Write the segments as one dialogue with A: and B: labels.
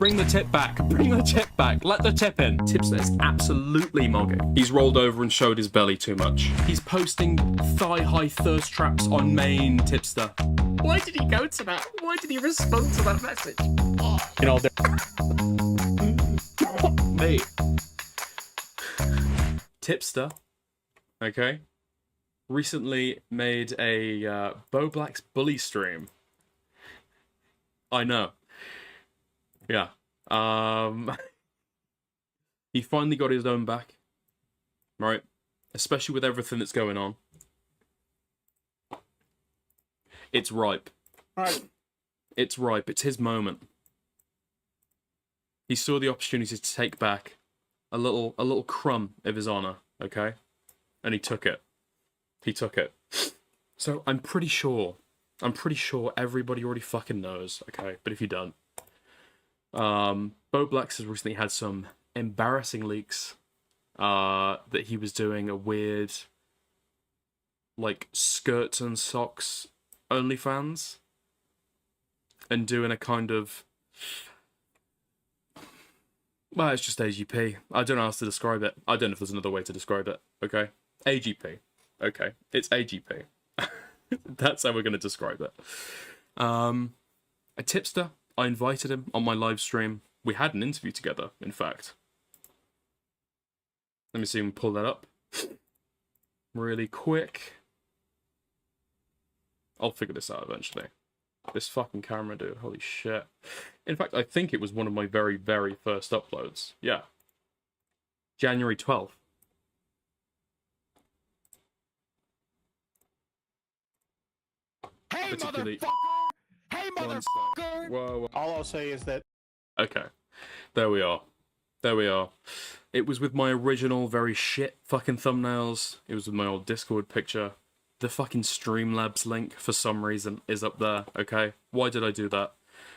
A: Bring the tip back. Bring the tip back. Let the tip in. Tipster is absolutely mogging. He's rolled over and showed his belly too much. He's posting thigh-high thirst traps on main Tipster. Why did he go to that? Why did he respond to that message?
B: You know,
A: Mate. Tipster, okay, recently made a Bowblax bully stream. I know. Yeah. He finally got his own back. Right? Especially with everything that's going on. It's ripe.
B: Alright.
A: It's ripe. It's his moment. He saw the opportunity to take back a little crumb of his honor, okay? And he took it. He took it. So I'm pretty sure everybody already fucking knows, okay? But if you don't, Bowblax has recently had some embarrassing leaks that he was doing a weird, like, skirts and socks OnlyFans, and doing a kind of, well, it's just AGP. I don't know how else to describe it. I don't know if there's another way to describe it, okay? AGP. Okay, it's AGP. That's how we're going to describe it. A tipster, I invited him on my live stream. We had an interview together, in fact. Let me see if we can pull that up. Really quick. I'll figure this out eventually. This fucking camera, dude. Holy shit. In fact, I think it was one of my very, very first uploads. Yeah. January 12th.
B: Hey, motherfucker! Hey, motherfucker!
A: Whoa.
B: All I'll say is that...
A: Okay. There we are. There we are. It was with my original very shit fucking thumbnails. It was with my old Discord picture. The fucking Streamlabs link, for some reason, is up there, okay? Why did I do that?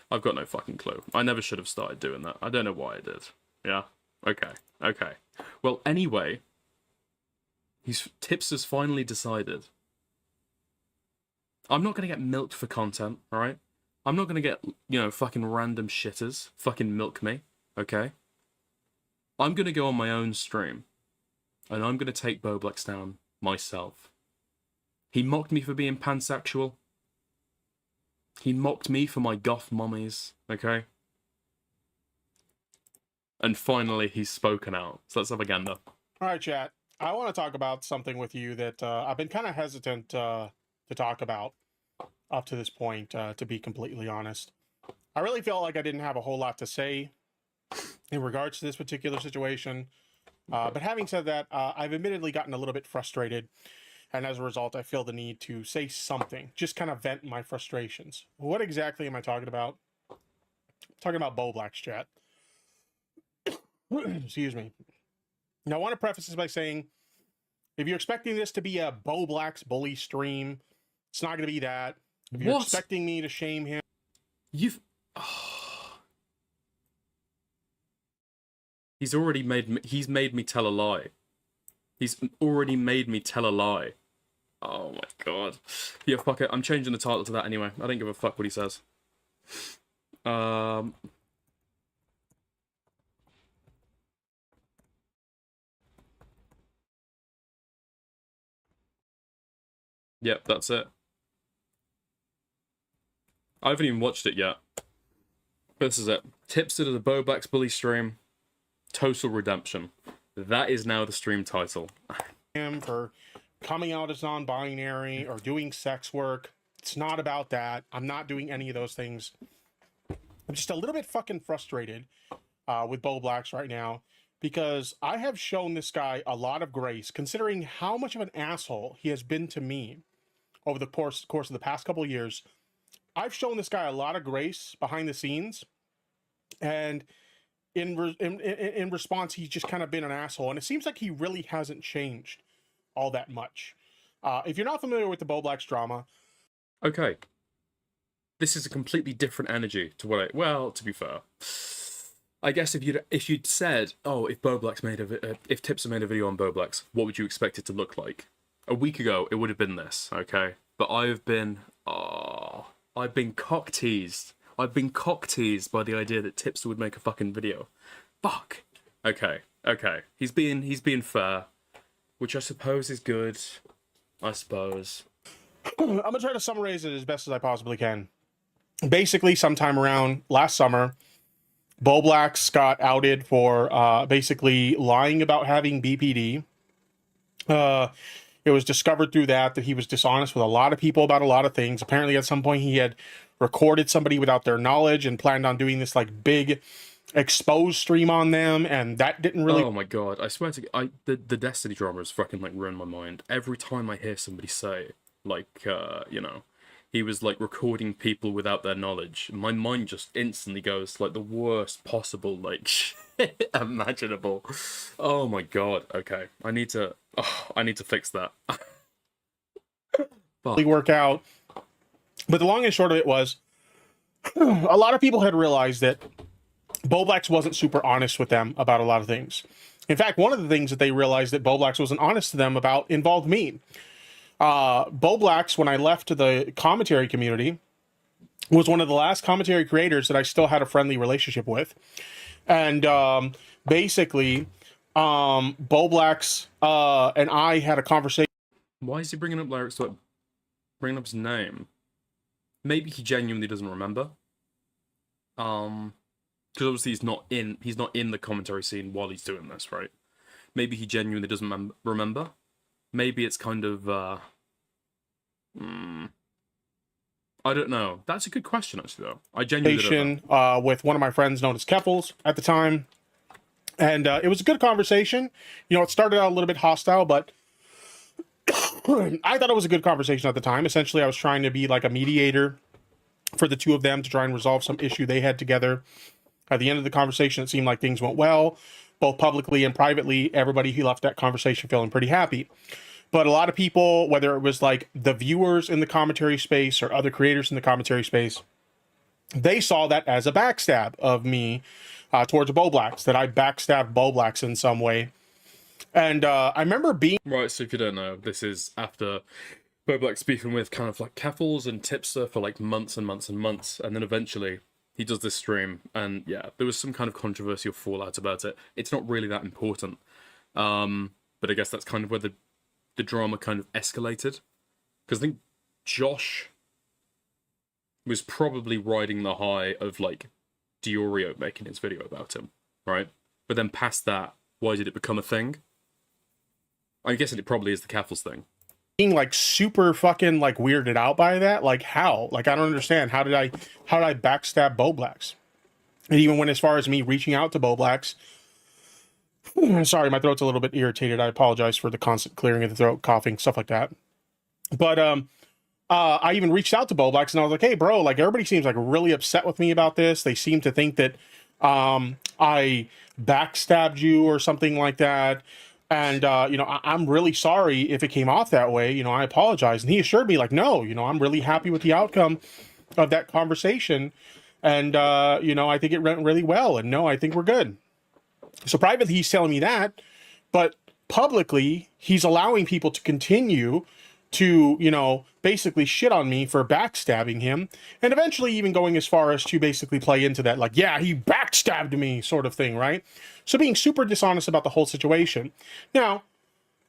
A: I've got no fucking clue. I never should have started doing that. I don't know why I did. Yeah? Okay. Okay. Well, anyway, Tipster's finally decided. I'm not going to get milked for content, alright? I'm not going to get, you know, fucking random shitters fucking milk me, okay? I'm going to go on my own stream, and I'm going to take Bowblax down myself. He mocked me for being pansexual. He mocked me for my goth mommies, okay? And finally, he's spoken out. So let's have a gander.
B: Alright, chat. I want to talk about something with you that I've been kind of hesitant to talk about up to this point, to be completely honest. I really felt like I didn't have a whole lot to say in regards to this particular situation. But having said that, I've admittedly gotten a little bit frustrated. And as a result, I feel the need to say something, just kind of vent my frustrations. What exactly am I talking about? I'm talking about Bowblax, chat. Excuse me. Now, I want to preface this by saying, if you're expecting this to be a Bowblax bully stream, it's not going to be that. If you're expecting me to shame him...
A: He's made me tell a lie. He's already made me tell a lie. Oh my god. Yeah, fuck it. I'm changing the title to that anyway. I don't give a fuck what he says. Yep, that's it. I haven't even watched it yet. This is it. Tipster to the Bowblax bully stream. Total redemption. That is now the stream title.
B: Him for coming out as non-binary or doing sex work. It's not about that. I'm not doing any of those things. I'm just a little bit fucking frustrated with Bowblax right now, because I have shown this guy a lot of grace, considering how much of an asshole he has been to me over the course of the past couple of years. I've shown this guy a lot of grace behind the scenes, and in response, he's just kind of been an asshole, and it seems like he really hasn't changed all that much. If you're not familiar with the Bowblax drama...
A: Okay. This is a completely different energy to what well, to be fair. I guess if you'd said, oh, if Tipster made a video on Bowblax, what would you expect it to look like? A week ago, it would have been this, okay? But I've been cock-teased I've been cock-teased by the idea that Tipster would make a fucking video. Fuck. Okay. He's being fair, which I suppose is good. I suppose.
B: I'm gonna try to summarize it as best as I possibly can. Basically, sometime around last summer, Bowblax got outed for basically lying about having BPD. It was discovered through that he was dishonest with a lot of people about a lot of things. Apparently, at some point, he had recorded somebody without their knowledge and planned on doing this like big expose stream on them, and that didn't really.
A: Oh my god! I swear to the Destiny drama has fucking like ruined my mind. Every time I hear somebody say like you know, he was like recording people without their knowledge, my mind just instantly goes like the worst possible like shit imaginable. Oh my god. Okay, I need to fix that.
B: Work out. But the long and short of it was, a lot of people had realized that Bowblax wasn't super honest with them about a lot of things. In fact, one of the things that they realized that Bowblax wasn't honest to them about involved me. Bowblax, when I left to the commentary community, was one of the last commentary creators that I still had a friendly relationship with. And basically, Bowblax and I had a conversation.
A: Why is he bringing up lyrics? Bringing up his name? Maybe he genuinely doesn't remember. Because obviously he's not in the commentary scene while he's doing this, right? Maybe he genuinely doesn't remember. Maybe it's kind of I don't know. That's a good question, actually, though. I genuinely don't know.
B: With one of my friends known as Keffels at the time, and it was a good conversation. You know, it started out a little bit hostile, but I thought it was a good conversation at the time. Essentially, I was trying to be like a mediator for the two of them to try and resolve some issue they had together. At the end of the conversation, it seemed like things went well, both publicly and privately. Everybody who left that conversation feeling pretty happy. But a lot of people, whether it was like the viewers in the commentary space or other creators in the commentary space, they saw that as a backstab of me towards Bowblax, that I backstabbed Bowblax in some way. And I remember being...
A: Right, so if you don't know, this is after Bowblax beefing with kind of like Keffels and Tipster for like months and months and months, and then eventually he does this stream, and yeah, there was some kind of controversial fallout about it. It's not really that important, but I guess that's kind of where the drama kind of escalated, because I think Josh was probably riding the high of like Diorio making his video about him, right? But then past that, why did it become a thing? I'm guessing it probably is the Keffels thing.
B: Being like super fucking like weirded out by that. Like how? Like I don't understand. How did I backstab Bowblax? It even went as far as me reaching out to Bowblax. Sorry, my throat's a little bit irritated. I apologize for the constant clearing of the throat, coughing, stuff like that. But I even reached out to Bowblax and I was like, hey bro, like everybody seems like really upset with me about this. They seem to think that I backstabbed you or something like that. And, you know, I'm really sorry if it came off that way. You know, I apologize. And he assured me like, no, you know, I'm really happy with the outcome of that conversation. And, you know, I think it went really well. And no, I think we're good. So privately, he's telling me that, but publicly, he's allowing people to continue to, you know, basically shit on me for backstabbing him, and eventually even going as far as to basically play into that, like, yeah, he backstabbed me sort of thing, right? So being super dishonest about the whole situation. Now,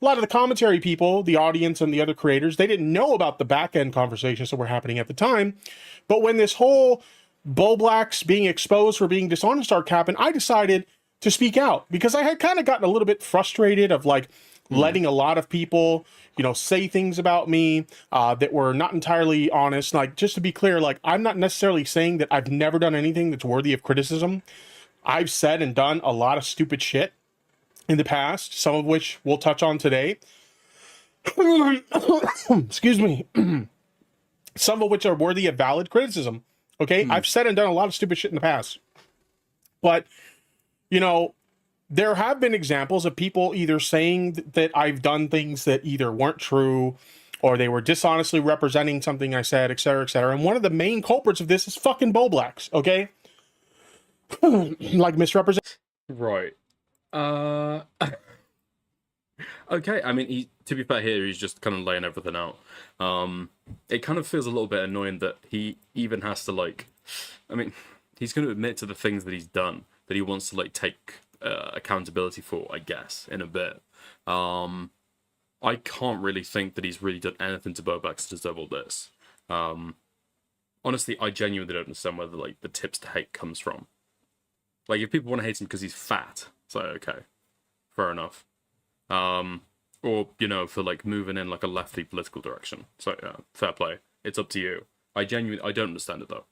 B: a lot of the commentary people, the audience and the other creators, they didn't know about the back-end conversations that were happening at the time, but when this whole Bowblax being exposed for being dishonest arc happened, I decided to speak out, because I had kind of gotten a little bit frustrated of like letting a lot of people, you know, say things about me that were not entirely honest. Like, just to be clear, like, I'm not necessarily saying that I've never done anything that's worthy of criticism. I've said and done a lot of stupid shit in the past, some of which we'll touch on today. Excuse me. Some of which are worthy of valid criticism. Okay? I've said and done a lot of stupid shit in the past. But you know, there have been examples of people either saying that I've done things that either weren't true or they were dishonestly representing something I said, et cetera, et cetera. And one of the main culprits of this is fucking Bowblax, okay? Like misrepresent.
A: Right. Okay, I mean, to be fair here, he's just kind of laying everything out. It kind of feels a little bit annoying that he even has to, like, I mean, he's going to admit to the things that he's done that he wants to, like, take accountability for, I guess, in a bit. I can't really think that he's really done anything to Bowblax to deserve all this. Honestly, I genuinely don't understand where like the Tipster hate comes from. Like, if people want to hate him because he's fat, it's like, okay, fair enough. Or, you know, for like moving in like a lefty political direction. So yeah, fair play. It's up to you. I don't understand it though.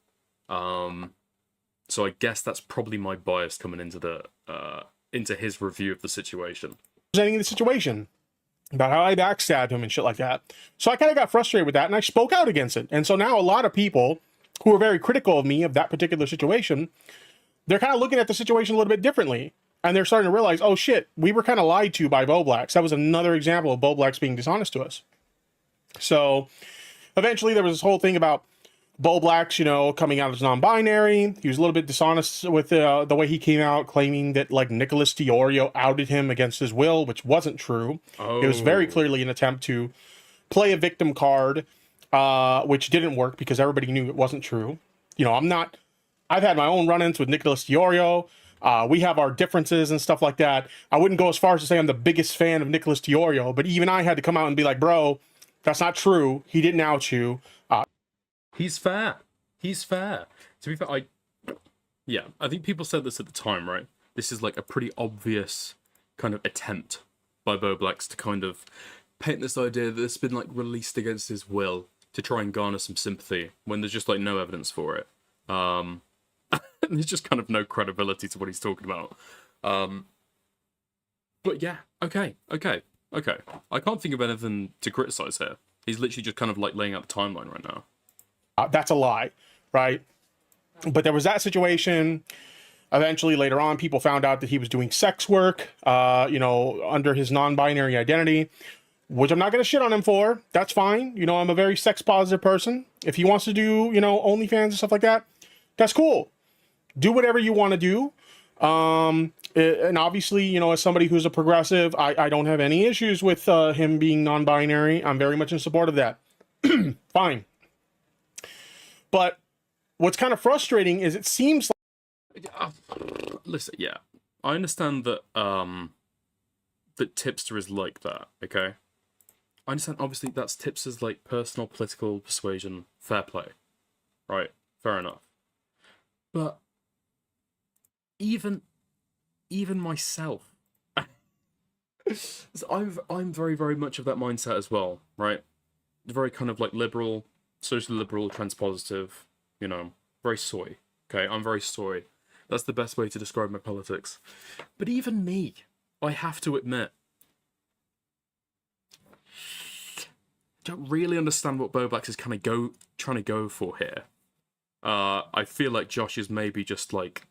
A: So I guess that's probably my bias coming into his review of the situation.
B: Presenting the situation about how I backstabbed him and shit like that. So I kind of got frustrated with that, and I spoke out against it. And so now a lot of people who are very critical of me of that particular situation, they're kind of looking at the situation a little bit differently. And they're starting to realize, oh shit, we were kind of lied to by Bowblax. That was another example of Bowblax being dishonest to us. So eventually there was this whole thing about Bowblax, you know, coming out as non-binary. He was a little bit dishonest with the way he came out, claiming that like Nicholas Diorio outed him against his will, which wasn't true.
A: Oh.
B: It was very clearly an attempt to play a victim card, which didn't work because everybody knew it wasn't true. You know, I've had my own run-ins with Nicholas Diorio. We have our differences and stuff like that. I wouldn't go as far as to say I'm the biggest fan of Nicholas Diorio, but even I had to come out and be like, bro, that's not true. He didn't out you.
A: He's fair. He's fair. To be fair, I think people said this at the time, right? This is like a pretty obvious kind of attempt by Bowblax to kind of paint this idea that it's been like released against his will to try and garner some sympathy when there's just like no evidence for it. There's just kind of no credibility to what he's talking about. But yeah, okay. I can't think of anything to criticize here. He's literally just kind of like laying out the timeline right now.
B: That's a lie, right? But there was that situation. Eventually, later on, people found out that he was doing sex work, you know, under his non-binary identity, which I'm not going to shit on him for. That's fine. You know, I'm a very sex-positive person. If he wants to do, you know, OnlyFans and stuff like that, that's cool. Do whatever you want to do. And obviously, you know, as somebody who's a progressive, I don't have any issues with him being non-binary. I'm very much in support of that. Fine. But what's kind of frustrating is it seems like...
A: Listen, yeah. I understand that that Tipster is like that, okay? I understand, obviously, that's Tipster's, like, personal political persuasion. Fair play. Right? Fair enough. But even myself, so I'm very, very much of that mindset as well, right? Very kind of like liberal, socially liberal, transpositive, you know, very soy. Okay, I'm very soy. That's the best way to describe my politics. But even me, I have to admit, don't really understand what Bowblax is kind of trying to go for here. I feel like Josh is maybe just like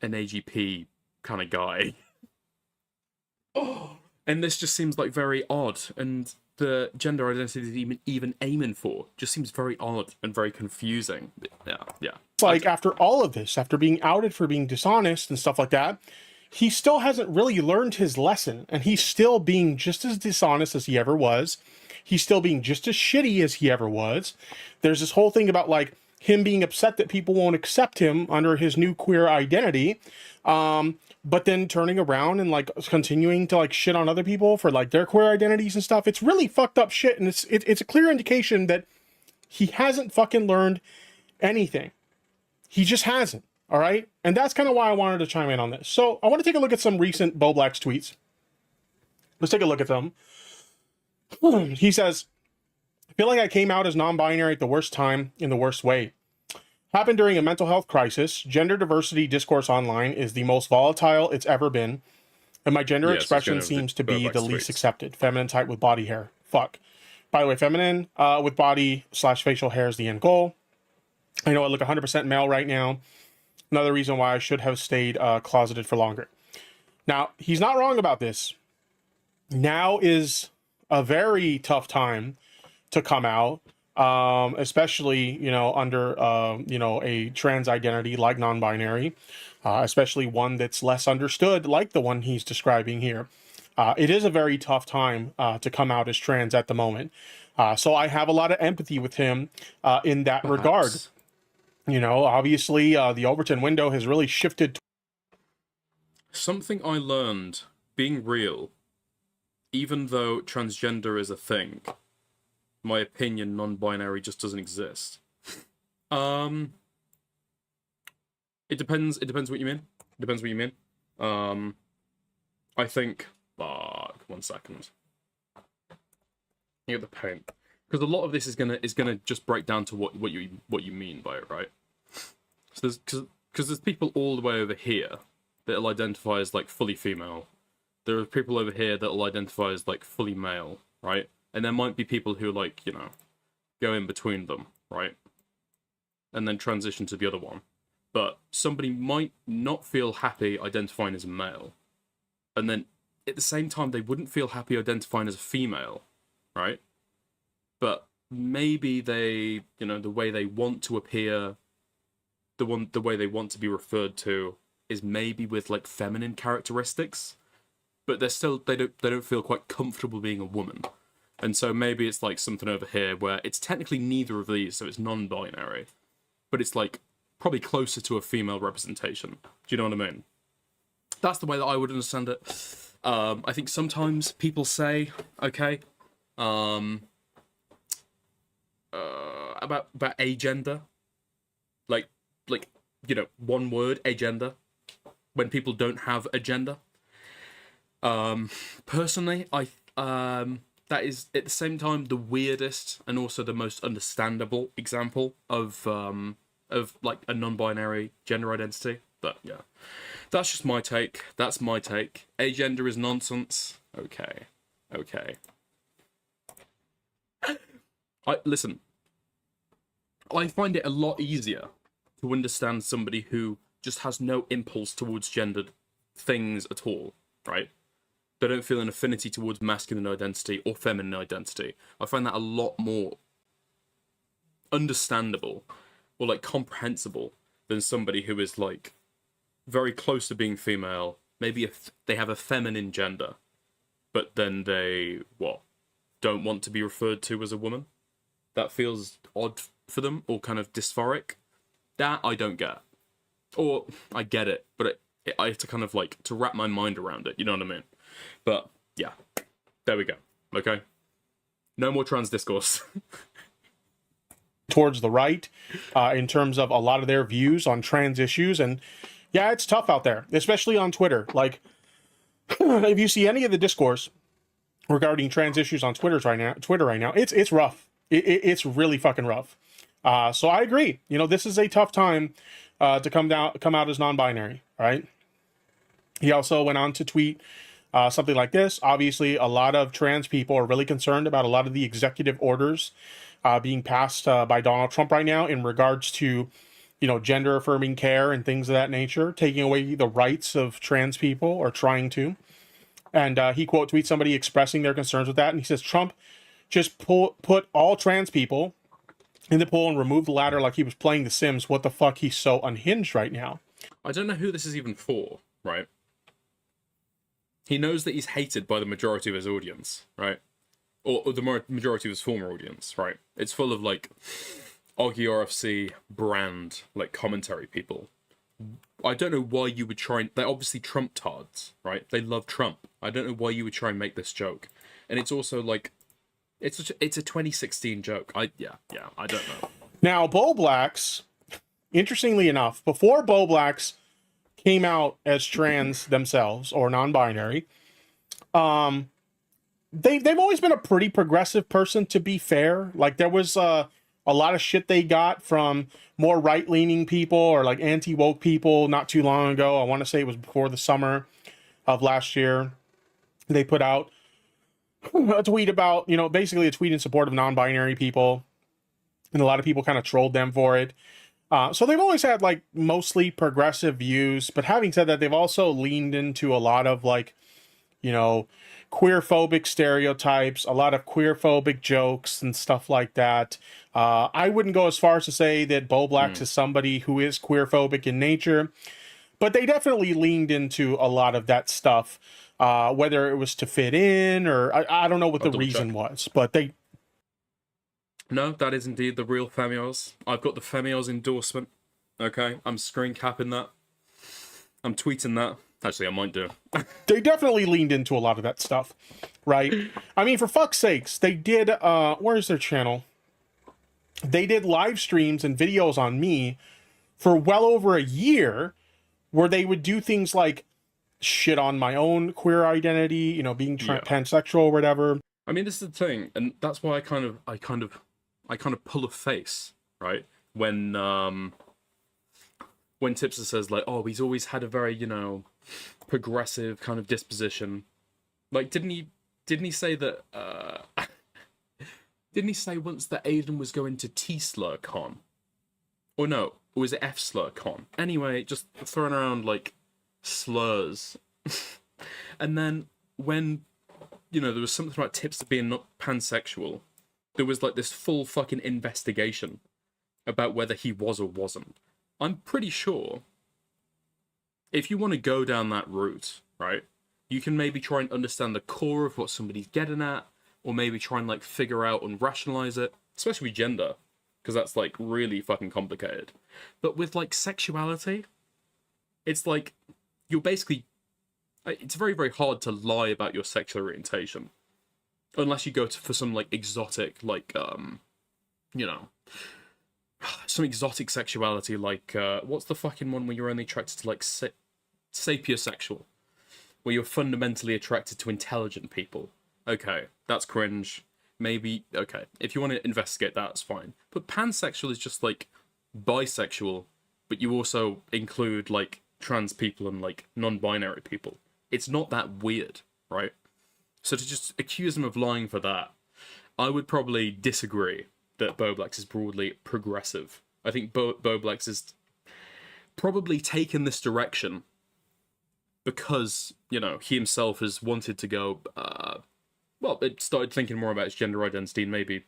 A: an AGP kind of guy. Oh, and this just seems like very odd, and the gender identity that even aiming for just seems very odd and very confusing. Yeah.
B: It's like after all of this, after being outed for being dishonest and stuff like that, he still hasn't really learned his lesson, and he's still being just as dishonest as he ever was. He's still being just as shitty as he ever was. There's this whole thing about like him being upset that people won't accept him under his new queer identity. But then turning around and like continuing to like shit on other people for like their queer identities and stuff. It's really fucked up shit. And it's a clear indication that he hasn't fucking learned anything. He just hasn't. All right. And that's kind of why I wanted to chime in on this. So I want to take a look at some recent Bowblax tweets. Let's take a look at them. He says, I feel like I came out as non-binary at the worst time in the worst way. Happened during a mental health crisis. Gender diversity discourse online is the most volatile it's ever been. And my gender expression seems to be the least accepted. Feminine type with body hair. Fuck. By the way, feminine with body / facial hair is the end goal. I know I look 100% male right now. Another reason why I should have stayed closeted for longer. Now, he's not wrong about this. Now is a very tough time to come out, especially, you know, under, you know, a trans identity like non-binary, especially one that's less understood like the one he's describing here. it is a very tough time to come out as trans at the moment. So I have a lot of empathy with him in that regard.
A: Perhaps.
B: You know, obviously, the Overton window has really shifted.
A: Something I learned being real, even though transgender is a thing, my opinion, non-binary just doesn't exist. It depends. It depends what you mean. It depends what you mean. I think. Fuck. 1 second. You get the point, because a lot of this is gonna just break down to what you mean by it, right? So there's people all the way over here that'll identify as like fully female. There are people over here that'll identify as like fully male, right? And there might be people who like, you know, go in between them, right? And then transition to the other one. But somebody might not feel happy identifying as a male. And then at the same time, they wouldn't feel happy identifying as a female, right? But maybe they, you know, the way they want to appear, the way they want to be referred to is maybe with like feminine characteristics, but they're still, they don't feel quite comfortable being a woman. And so maybe it's like something over here where it's technically neither of these, so it's non-binary, but it's like probably closer to a female representation. Do you know what I mean? That's the way that I would understand it. I think sometimes people say, okay, about agender, like you know, one word, agender, when people don't have agenda. Personally, I that is at the same time the weirdest and also the most understandable example of like a non-binary gender identity. But yeah, that's just my take. That's my take. Agender is nonsense. Okay. Listen. I find it a lot easier to understand somebody who just has no impulse towards gendered things at all, right? They don't feel an affinity towards masculine identity or feminine identity. I find that a lot more understandable or like comprehensible than somebody who is like very close to being female. Maybe if they have a feminine gender, but then they don't want to be referred to as a woman. That feels odd for them, or kind of dysphoric. That I don't get, or I get it, but I have to kind of like to wrap my mind around it. You know what I mean? But yeah, there we go. Okay, no more trans discourse.
B: Towards the right in terms of a lot of their views on trans issues. And yeah, it's tough out there, especially on Twitter. Like, if you see any of the discourse regarding trans issues on Twitter right now, it's rough. It's really fucking rough. So I agree. You know, this is a tough time to come out as non-binary, right? He also went on to tweet something like this. Obviously, a lot of trans people are really concerned about a lot of the executive orders being passed by Donald Trump right now in regards to, you know, gender affirming care and things of that nature, taking away the rights of trans people, or trying to. And he quote tweets somebody expressing their concerns with that. And he says, Trump just put all trans people in the pool and removed the ladder like he was playing The Sims. What the fuck? He's so unhinged right now.
A: I don't know who this is even for, right? He knows that he's hated by the majority of his audience, right? Or the majority of his former audience, right? It's full of, like, RFC brand, like, commentary people. I don't know why you would try and... They're obviously Trump tards, right? They love Trump. I don't know why you would try and make this joke. And it's also, like... It's a 2016 joke. I don't know.
B: Now, Bowblax, interestingly enough, before Bowblax came out as trans themselves or non-binary, they've always been a pretty progressive person, to be fair. Like, there was a lot of shit they got from more right-leaning people or like anti-woke people not too long ago. I want to say it was before the summer of last year. They put out a tweet about, you know, basically a tweet in support of non-binary people, and a lot of people kind of trolled them for it. So they've always had like mostly progressive views, but having said that, they've also leaned into a lot of like, you know, queer-phobic stereotypes, a lot of queer-phobic jokes and stuff like that. I wouldn't go as far as to say that Bowblax is somebody who is queer-phobic in nature, But they definitely leaned into a lot of that stuff, whether it was to fit in or I don't know what
A: I'll
B: the
A: double
B: reason
A: check.
B: was, but they.
A: No, that is indeed the real Femios. I've got the Femios endorsement. Okay, I'm screen capping that. I'm tweeting that. Actually, I might do.
B: They definitely leaned into a lot of that stuff, right? I mean, for fuck's sakes, they did, where's their channel? They did live streams and videos on me for well over a year where they would do things like shit on my own queer identity, you know, being
A: Yeah.
B: pansexual or whatever.
A: I mean, this is the thing, and that's why I kind of pull a face, right? When Tipster says like, oh, he's always had a very, you know, progressive kind of disposition. Like, didn't he say that? Didn't he say once that Aiden was going to T-Slur Con? Or no, or was it F-Slur Con? Anyway, just throwing around like slurs. And then when, you know, there was something about Tipster being not pansexual, there was like this full fucking investigation about whether he was or wasn't. I'm pretty sure if you want to go down that route, right, you can maybe try and understand the core of what somebody's getting at, or maybe try and like figure out and rationalize it, especially with gender, because that's like really fucking complicated. But with like sexuality, it's like you're basically, it's very, very hard to lie about your sexual orientation unless you go for some like exotic, like you know, some exotic sexuality, like what's the fucking one where you're only attracted to like sapiosexual, where you're fundamentally attracted to intelligent people. Okay, that's cringe. Maybe, okay, if you want to investigate that, that's fine. But pansexual is just like bisexual, but you also include like trans people and like non-binary people. It's not that weird, right? So to just accuse him of lying for that, I would probably disagree that Bowblax is broadly progressive. I think Bowblax is probably taken this direction because, you know, he himself has wanted to go, well, it started thinking more about his gender identity and maybe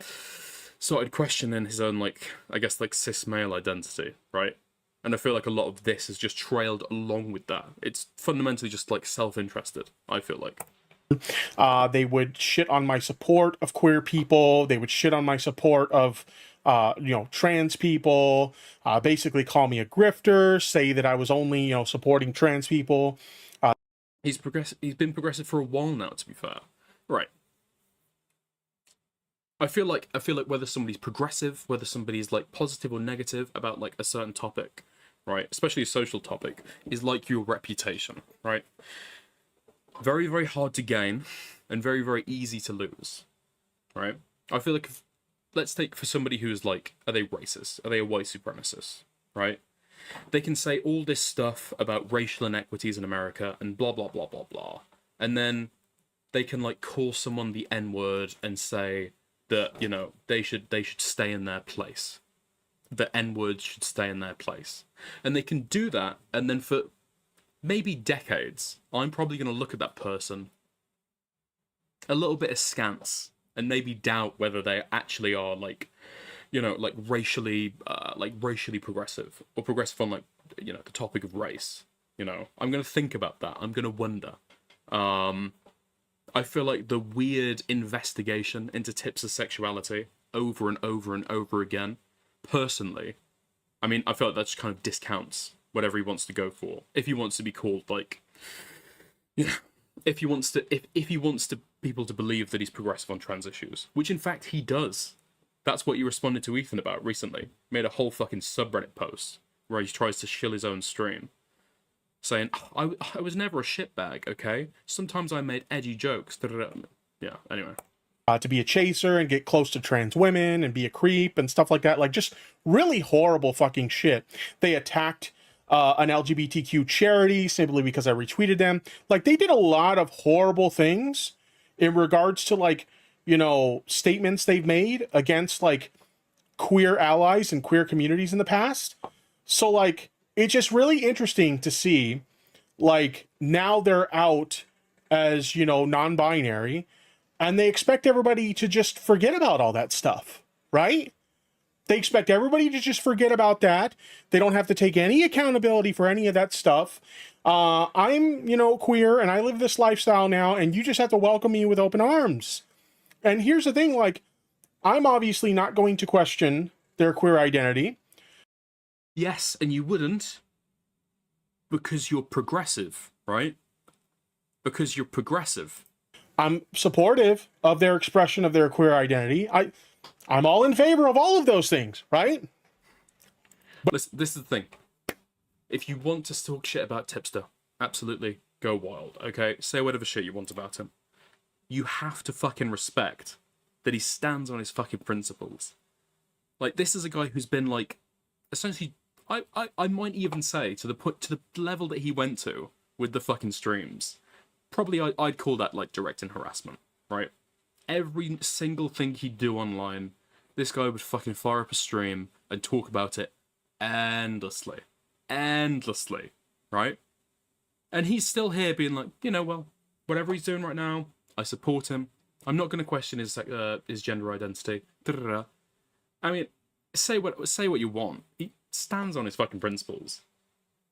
A: started questioning his own, like, I guess, like, cis male identity, right? And I feel like a lot of this has just trailed along with that. It's fundamentally just, like, self-interested, I feel like.
B: They would shit on my support of queer people. They would shit on my support of, you know, trans people. Basically call me a grifter. Say that I was only, you know, supporting trans people.
A: He's progressive. He's been progressive for a while now, to be fair. Right. I feel like whether somebody's progressive, whether somebody's like positive or negative about like a certain topic, right, especially a social topic, is like your reputation, right? Very, very hard to gain and very, very easy to lose, right? I feel like let's take for somebody who's like, are they racist? Are they a white supremacist, right? They can say all this stuff about racial inequities in America and blah, blah, blah, blah, blah. And then they can like call someone the N-word and say that, you know, they should stay in their place. The N-words should stay in their place. And they can do that, and then for maybe decades, I'm probably going to look at that person a little bit askance and maybe doubt whether they actually are like, you know, like racially progressive or progressive on like, you know, the topic of race. You know, I'm going to think about that. I'm going to wonder. I feel like the weird investigation into Tipster's sexuality over and over and over again, personally, I mean, I feel like that just kind of discounts whatever he wants to go for. If he wants to be called like, you know, if he wants to people to believe that he's progressive on trans issues, which in fact he does. That's what you responded to Ethan about recently. Made a whole fucking subreddit post where he tries to shill his own stream, saying, I was never a shitbag, okay? Sometimes I made edgy jokes. Yeah, anyway.
B: To be a chaser and get close to trans women and be a creep and stuff like that. Like, just really horrible fucking shit. They attacked an LGBTQ charity simply because I retweeted them. Like, they did a lot of horrible things in regards to, like, you know, statements they've made against, like, queer allies and queer communities in the past. So, like, it's just really interesting to see, like, now they're out as, you know, non-binary, and they expect everybody to just forget about all that stuff, right? They expect everybody to just forget about that. They don't have to take any accountability for any of that stuff. I'm, queer and I live this lifestyle now, and you just have to welcome me with open arms. And here's the thing, like, I'm obviously not going to question their queer identity.
A: Yes, and you wouldn't because you're progressive, right? Because you're progressive.
B: I'm supportive of their expression of their queer identity. I'm all in favor of all of those things, right?
A: But this is the thing. If you want to talk shit about Tipster, absolutely go wild, okay? Say whatever shit you want about him. You have to fucking respect that he stands on his fucking principles. Like, this is a guy who's been, like, essentially, I might even say, to the level that he went to with the fucking streams, probably I'd call that, like, direct harassment, right? Every single thing he'd do online, this guy would fucking fire up a stream and talk about it endlessly, right? And he's still here being like, well, whatever he's doing right now, I support him. I'm not going to question his gender identity. I mean, say what you want. He stands on his fucking principles.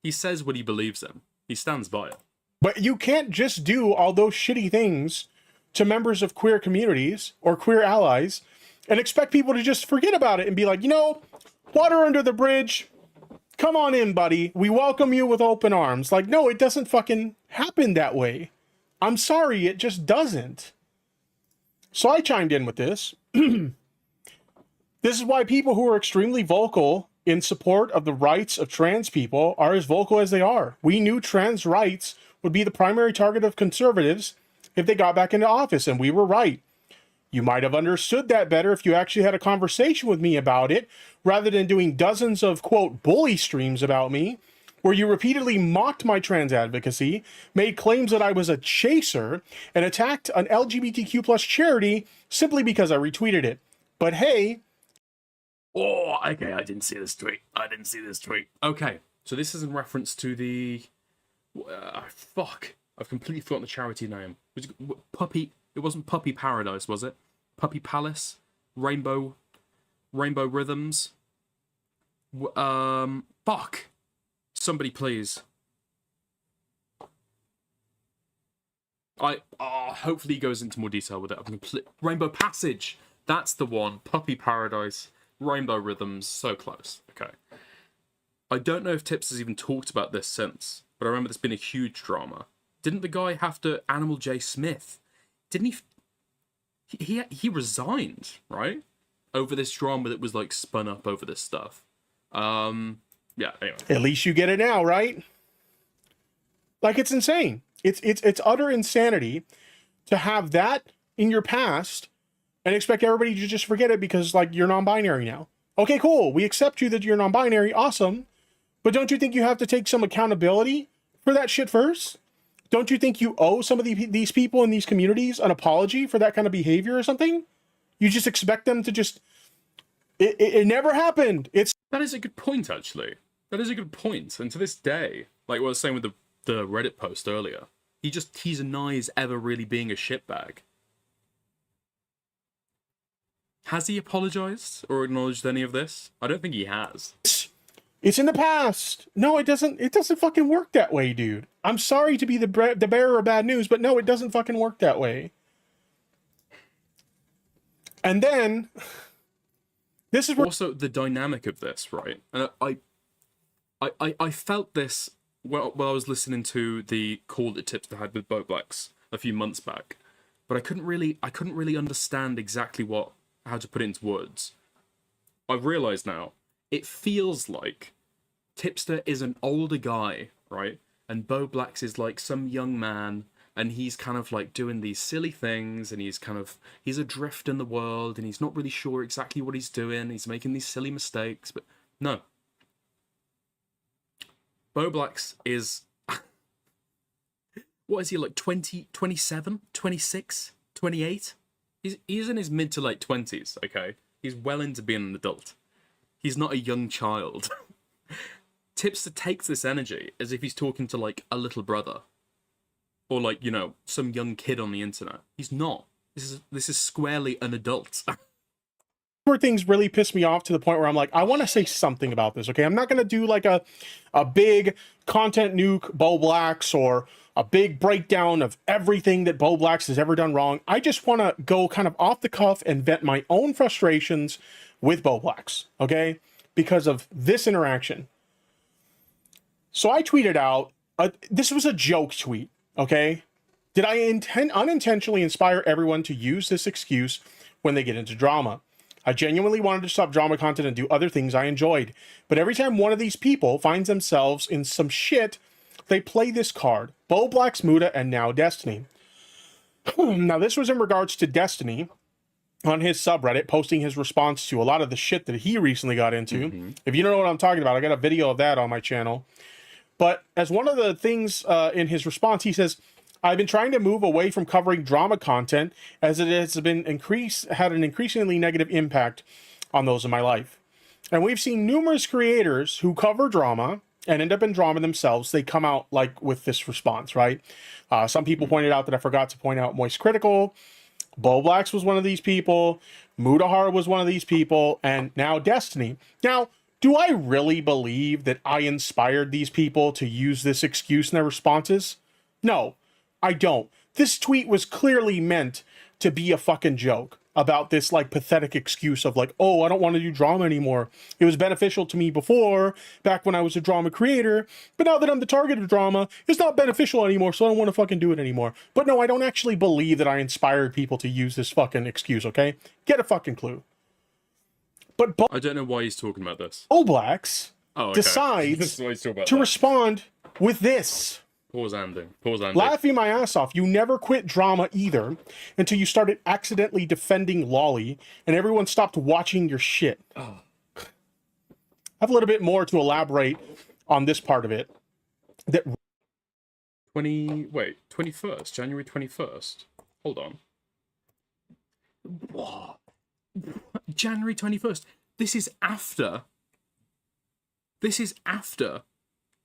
A: He says what he believes in. He stands by it.
B: But you can't just do all those shitty things to members of queer communities or queer allies and expect people to just forget about it and be like, water under the bridge. Come on in, buddy. We welcome you with open arms. Like, no, it doesn't fucking happen that way. I'm sorry, it just doesn't. So I chimed in with this. This is why people who are extremely vocal in support of the rights of trans people are as vocal as they are. We knew trans rights would be the primary target of conservatives if they got back into office, and we were right. You might have understood that better if you actually had a conversation with me about it, rather than doing dozens of, quote, bully streams about me, where you repeatedly mocked my trans advocacy, made claims that I was a chaser, and attacked an LGBTQ plus charity simply because I retweeted it. But hey...
A: Oh, okay, I didn't see this tweet. Okay, so this is in reference to the... fuck. I've completely forgotten the charity name. Puppy... It wasn't Puppy Paradise, was it? Puppy Palace? Rainbow Rhythms? Fuck. Somebody please. Hopefully he goes into more detail with it. Rainbow Passage. That's the one. Puppy Paradise. Rainbow Rhythms. So close. Okay. I don't know if Tips has even talked about this since, but I remember there's been a huge drama. Didn't the guy have to Animal J. Smith? Didn't he resigned, right? Over this drama that was like spun up over this stuff. Yeah, anyway.
B: At least you get it now, right? Like, it's insane. It's utter insanity to have that in your past and expect everybody to just forget it because, like, you're non-binary now. Okay, cool. We accept you that you're non-binary. Awesome. But don't you think you have to take some accountability for that shit first? Don't you think you owe some of these people in these communities an apology for that kind of behavior or something? You just expect them to just... It never happened.
A: That is a good point, actually. That is a good point. And to this day, like what I was saying with the Reddit post earlier, he denies ever really being a shitbag. Has he apologized or acknowledged any of this? I don't think he has.
B: It's in the past. No, it doesn't fucking work that way, dude. I'm sorry to be the bearer of bad news, but no, it doesn't fucking work that way. And then... This is
A: also the dynamic of this, right? And I felt this while I was listening to the call that Tipster had with Bowblax a few months back, but I couldn't really understand exactly how to put it into words. I've realized now it feels like Tipster is an older guy, right? And Bowblax is like some young man. And he's kind of like doing these silly things, and he's adrift in the world, and he's not really sure exactly what he's doing. He's making these silly mistakes, but no. Bowblax is... what is he, like 20, 27, 26, 28? He's in his mid to late 20s, okay? He's well into being an adult. He's not a young child. Tipster takes this energy as if he's talking to, like, a little brother. Or, like, some young kid on the internet. He's not. This is squarely an adult.
B: where things really piss me off to the point where I'm like, I want to say something about this. Okay, I'm not gonna do like a big content nuke Bowblax or a big breakdown of everything that Bowblax has ever done wrong. I just want to go kind of off the cuff and vent my own frustrations with Bowblax, okay? Because of this interaction. So I tweeted out, this was a joke tweet, okay? Did I unintentionally inspire everyone to use this excuse when they get into drama? I genuinely wanted to stop drama content and do other things I enjoyed. But every time one of these people finds themselves in some shit, they play this card. Bowblax, Muda, and now Destiny. Now, this was in regards to Destiny on his subreddit, posting his response to a lot of the shit that he recently got into. If you don't know what I'm talking about, I got a video of that on my channel. But as one of the things in his response, he says, I've been trying to move away from covering drama content as it has been had an increasingly negative impact on those in my life. And we've seen numerous creators who cover drama and end up in drama themselves. They come out like with this response, right? Some people pointed out that I forgot to point out Moist Critical. Bowblax was one of these people. Mudahar was one of these people. And now Destiny. Now, do I really believe that I inspired these people to use this excuse in their responses? No, I don't. This tweet was clearly meant to be a fucking joke about this like pathetic excuse of like, oh, I don't want to do drama anymore. It was beneficial to me before, back when I was a drama creator, but now that I'm the target of drama, it's not beneficial anymore, so I don't want to fucking do it anymore. But no, I don't actually believe that I inspired people to use this fucking excuse, okay? Get a fucking clue. But
A: I don't know why he's talking about this.
B: Bowblax
A: okay.
B: decides
A: to
B: respond with this.
A: Pause Andy. Pause Andy.
B: Laughing my ass off. You never quit drama either until you started accidentally defending Lolly and everyone stopped watching your shit. Oh. I have a little bit more to elaborate on this part of it. That
A: 21st, January 21st. Hold on. What? January 21st. This is after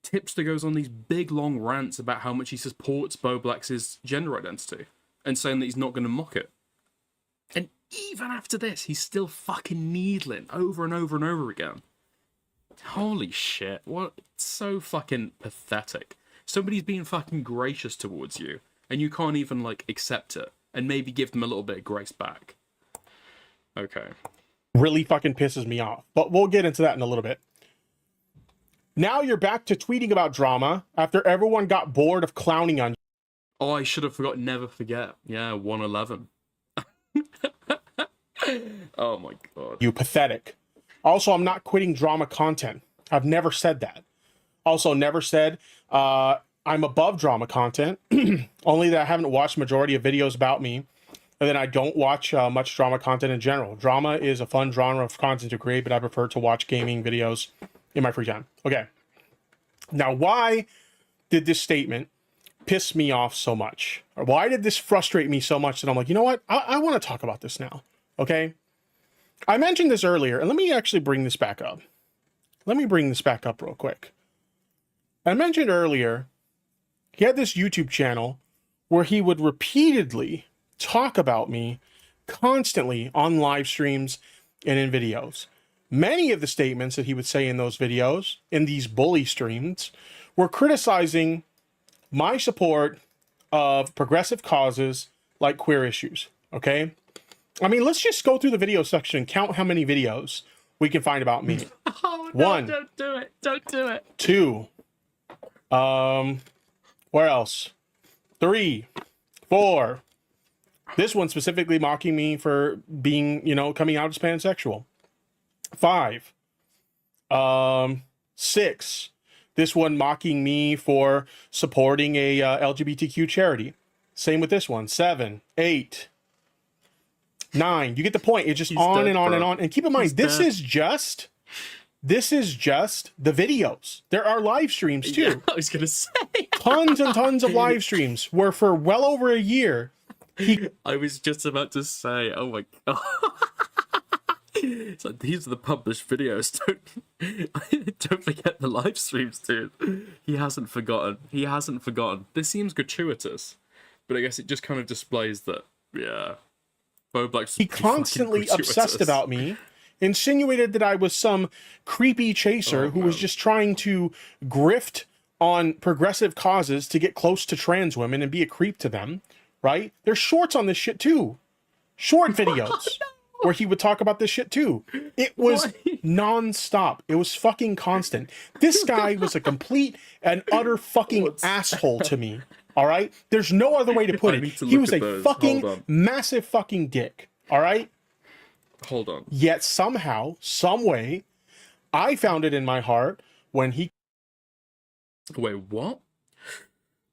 A: Tipster goes on these big long rants about how much he supports Bowblax's gender identity and saying that he's not going to mock it. And even after this, he's still fucking needling over and over and over again. Holy shit. What? It's so fucking pathetic. Somebody's being fucking gracious towards you and you can't even, like, accept it and maybe give them a little bit of grace back. Okay.
B: Really fucking pisses me off. But we'll get into that in a little bit. Now you're back to tweeting about drama after everyone got bored of clowning on you.
A: Oh, I should have forgotten. Never forget. Yeah, 111. Oh my god.
B: You pathetic. Also, I'm not quitting drama content. I've never said that. Also, never said I'm above drama content. Only that I haven't watched majority of videos about me. And then I don't watch much drama content in general. Drama is a fun genre of content to create, but I prefer to watch gaming videos in my free time. Okay. Now, why did this statement piss me off so much? Or why did this frustrate me so much that I'm like, you know what? I want to talk about this now. Okay. I mentioned this earlier, and let me actually bring this back up. Let me bring this back up real quick. I mentioned earlier, he had this YouTube channel where he would repeatedly talk about me constantly on live streams and in videos. Many of the statements that he would say in those videos, in these bully streams, were criticizing my support of progressive causes like queer issues, okay? I mean, let's just go through the video section and count how many videos we can find about me.
A: Oh, no,
B: 1.
A: Don't do it. Don't do it.
B: 2. Where else? 3. 4. This one specifically mocking me for being, you know, coming out as pansexual. 5. 6. This one mocking me for supporting a LGBTQ charity. Same with this one. 7. 8. 9. You get the point. It's just on and on and on. And keep in mind, this is just the videos. There are live streams too.
A: Yeah, I was gonna say
B: tons and tons of live streams where for well over a year.
A: I was just about to say, oh my god. It's like, these are the published videos. Don't forget the live streams, dude. He hasn't forgotten. He hasn't forgotten. This seems gratuitous, but I guess it just kind of displays that, yeah, Bowblax.
B: He constantly obsessed about me insinuated that I was some creepy chaser who was just trying to grift on progressive causes to get close to trans women and be a creep to them, right? There's shorts on this shit too. Short videos where he would talk about this shit too. It was nonstop. It was fucking constant. This guy was a complete and utter fucking asshole to me. All right? There's no other way to put it. He was a fucking massive fucking dick. All right?
A: Hold on.
B: Yet somehow, some way, I found it in my heart when he...
A: Wait, what?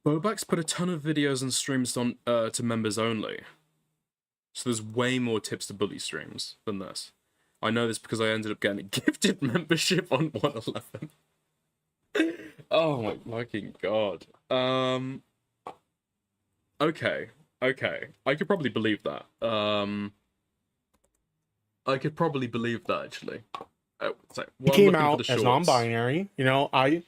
A: Bowblax put a ton of videos and streams on to members only. So there's way more Tipster bully streams than this. I know this because I ended up getting a gifted membership on 111. Oh my fucking god. Okay. I could probably believe that. I could probably believe that, actually.
B: He came out as non-binary. You know, I